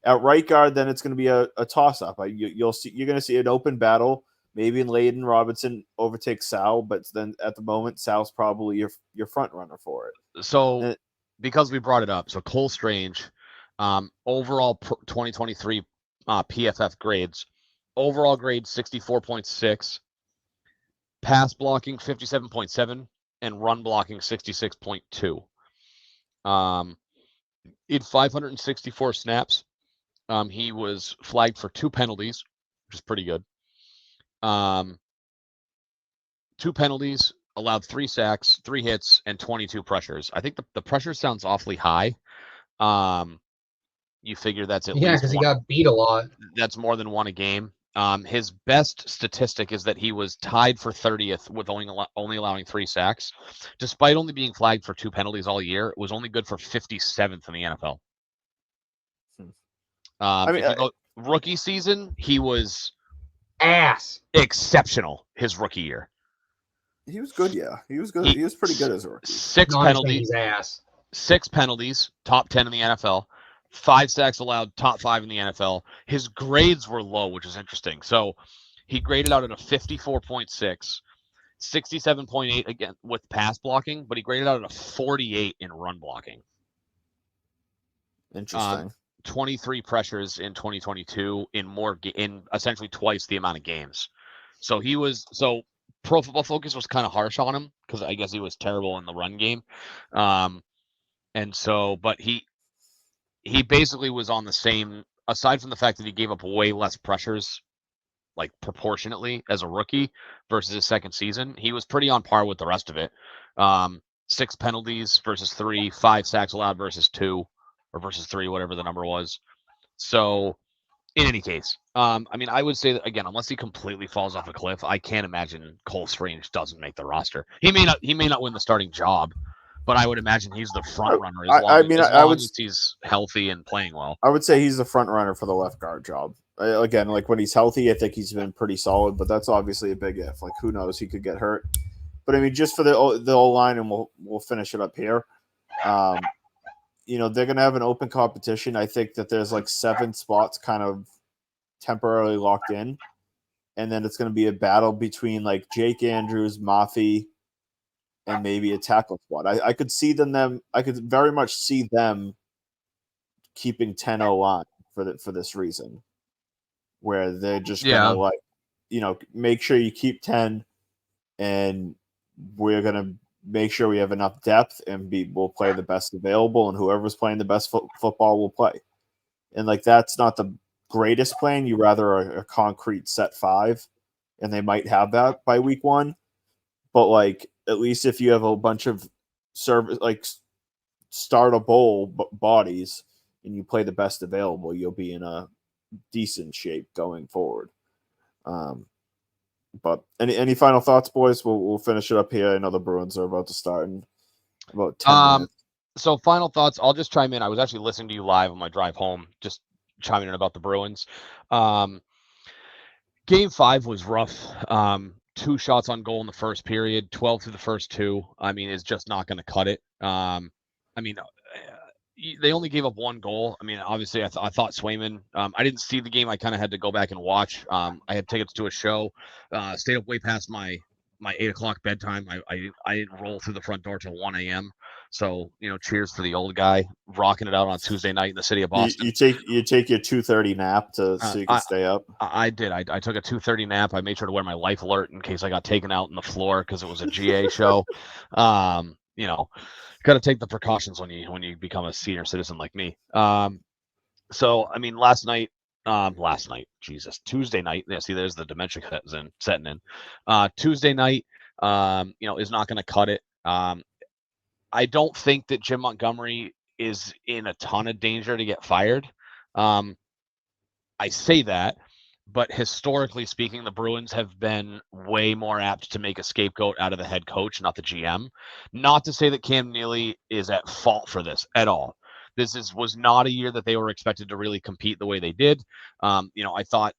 At right guard, then it's going to be a toss-up. You're going to see an open battle. Maybe Layden Robinson overtakes Sal, but then at the moment, Sal's probably your front runner for it. So, because we brought it up, so Cole Strange, overall 2023 PFF grades, overall grade 64.6, pass blocking 57.7, and run blocking 66.2. In 564 snaps, he was flagged for 2 penalties, which is pretty good. 2 penalties, allowed 3 sacks, 3 hits, and 22 pressures. I think the pressure sounds awfully high. You figure that's at least because he got beat a lot. That's more than 1 a game. His best statistic is that he was tied for 30th with only allowing 3 sacks. Despite only being flagged for 2 penalties all year, it was only good for 57th in the NFL. Rookie season, he was exceptional his rookie year. He was good, yeah. He was good. He was pretty good as a rookie. 6 penalties. 6 penalties, top 10 in the NFL. 5 sacks allowed, top 5 in the NFL. His grades were low, which is interesting. So he graded out at a 54.6, 67.8 again with pass blocking, but he graded out at a 48 in run blocking. Interesting. 23 pressures in 2022 in essentially twice the amount of games. So Pro Football Focus was kind of harsh on him because I guess he was terrible in the run game. But he basically was on the same, aside from the fact that he gave up way less pressures, like proportionately as a rookie versus his second season, he was pretty on par with the rest of it. 6 penalties versus 3, 5 sacks allowed versus 2. Or versus 3, whatever the number was. So, in any case, I mean, I would say that, again, unless he completely falls off a cliff, I can't imagine Cole Strange doesn't make the roster. He may not win the starting job, but I would imagine he's the front runner as long as he's healthy and playing well. I would say he's the front runner for the left guard job. Again, like when he's healthy, I think he's been pretty solid, but that's obviously a big if. Like, who knows? He could get hurt. But I mean, just for the O-line, and we'll finish it up here. You know, they're going to have an open competition. I think that there's like 7 spots kind of temporarily locked in. And then it's going to be a battle between like Jake Andrews, Mafi, and maybe a tackle spot. I could very much see them keeping 10 O-line for this reason, where they're just going to make sure you keep 10, and we're going to make sure we have enough depth, and we'll play the best available, and whoever's playing the best football will play. And like, that's not the greatest plan. You rather a concrete set 5, and they might have that by week 1. But like, at least if you have a bunch of startable bodies and you play the best available, you'll be in a decent shape going forward. But any final thoughts, boys? We'll finish it up here. I know the Bruins are about to start in about 10 minutes. So final thoughts. I'll just chime in. I was actually listening to you live on my drive home, just chiming in about the Bruins. Game 5 was rough. 2 shots on goal in the first period, 12 through the first 2. I mean, is just not going to cut it. They only gave up 1 goal. I mean, obviously, I thought Swayman. I didn't see the game. I kind of had to go back and watch. I had tickets to a show. Stayed up way past my 8:00 bedtime. I didn't roll through the front door till 1 a.m. So cheers for the old guy rocking it out on Tuesday night in the city of Boston. You take your 2:30 nap so you can stay up. I did. I took a 2:30 nap. I made sure to wear my life alert in case I got taken out on the floor because it was a GA show. Got to take the precautions when you become a senior citizen like me. So I mean, Tuesday night. Yeah, see, there's the dementia setting in. Tuesday night, is not going to cut it. I don't think that Jim Montgomery is in a ton of danger to get fired. I say that, but historically speaking, the Bruins have been way more apt to make a scapegoat out of the head coach, not the GM. Not to say that Cam Neely is at fault for this at all. This was not a year that they were expected to really compete the way they did. I thought,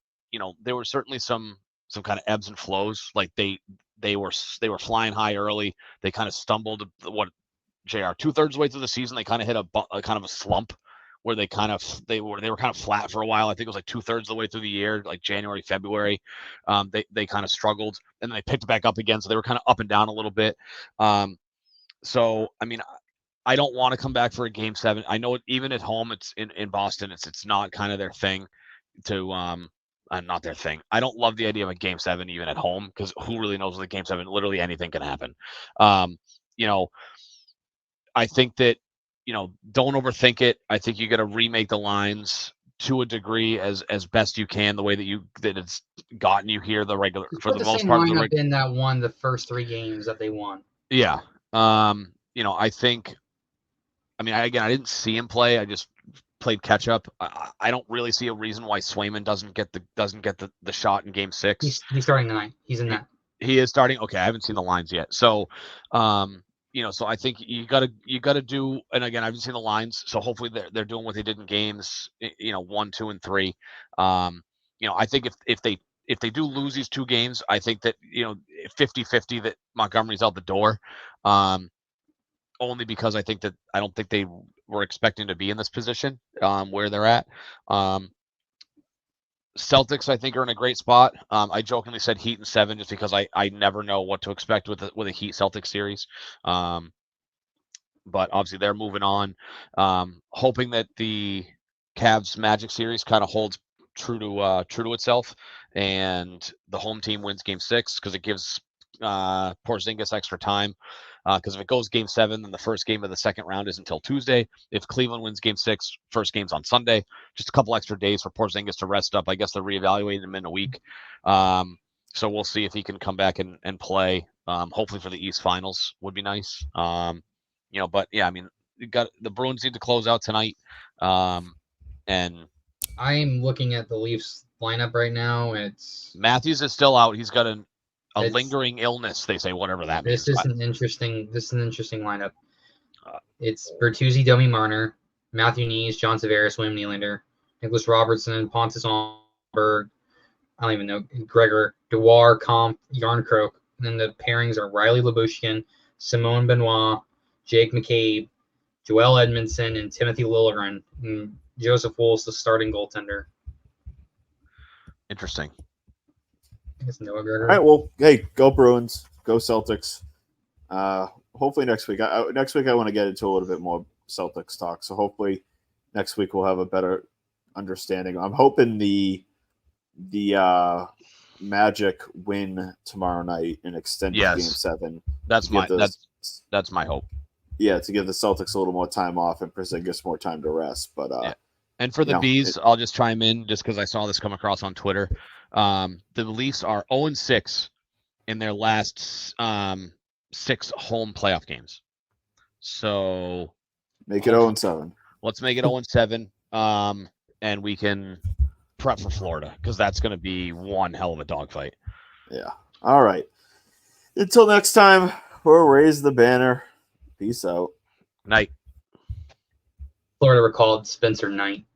there were certainly some kind of ebbs and flows. Like they were flying high early. They kind of stumbled. What, JR, 2/3 of the way through the season, they kind of hit a kind of a slump where they were kind of flat for a while. I think it was like 2/3 of the way through the year, like January, February. They kind of struggled, and then they picked it back up again. So they were kind of up and down a little bit. So I mean, I don't want to come back for a Game 7. I know even at home, it's in Boston. It's not kind of their thing not their thing. I don't love the idea of a Game 7 even at home because who really knows with a Game 7? Literally anything can happen. I think that, don't overthink it. I think you got to remake the lines to a degree as best you can, the way that it's gotten you here for the most part. In that won the first 3 games that they won. Yeah. I think. I mean, I didn't see him play. I just played catch up. I don't really see a reason why Swayman doesn't get the shot in Game 6. He's starting tonight. He's in that. He is starting. Okay, I haven't seen the lines yet. So, so I think you gotta do. And again, I haven't seen the lines. So hopefully they're doing what they did in games, 1, 2, and 3. I think if they do lose these 2 games, I think that 50-50 that Montgomery's out the door. Only because I don't think they were expecting to be in this position where they're at. Celtics, I think, are in a great spot. I jokingly said Heat in 7 just because I never know what to expect with a Heat Celtics series. But obviously they're moving on. Hoping that the Cavs Magic series kind of holds true to itself, and the home team wins Game 6 because it gives Porzingis extra time. Because if it goes Game 7, then the first game of the second round is until Tuesday. If Cleveland wins Game 6, first game's on Sunday. Just a couple extra days for Porzingis to rest up. I guess they're reevaluating him in a week. So we'll see if he can come back and play. Hopefully for the East Finals would be nice. But yeah, I mean, the Bruins need to close out tonight. And I'm looking at the Leafs lineup right now. Matthews is still out. He's got a lingering illness, they say, whatever that means. This is an interesting lineup. It's Bertuzzi, Domi Marner, Matthew Nees, John Tavares, William Nylander, Nicholas Robertson, Pontus Holmberg, I don't even know, Gregor, Dewar, Comp, Yarncroke. And then the pairings are Riley Labushkin, Simone Benoit, Jake McCabe, Joel Edmondson, and Timothy Liljegren. And Joseph Wool's the starting goaltender. Interesting. Noah All right, well, hey, go Bruins, go Celtics. Hopefully next week. Next week I want to get into a little bit more Celtics talk. So hopefully next week we'll have a better understanding. I'm hoping the Magic win tomorrow night and extend Game 7. That's my hope. Yeah, to give the Celtics a little more time off and Porzingis more time to rest. But And for the Bees, I'll just chime in just because I saw this come across on Twitter. The Leafs are 0-6 in their last 6 home playoff games. So Make it 0-7. let's make it 0-7. And we can prep for Florida because that's going to be one hell of a dogfight. Yeah. All right. Until next time, we'll raise the banner. Peace out. Night. Florida recalled Spencer Knight.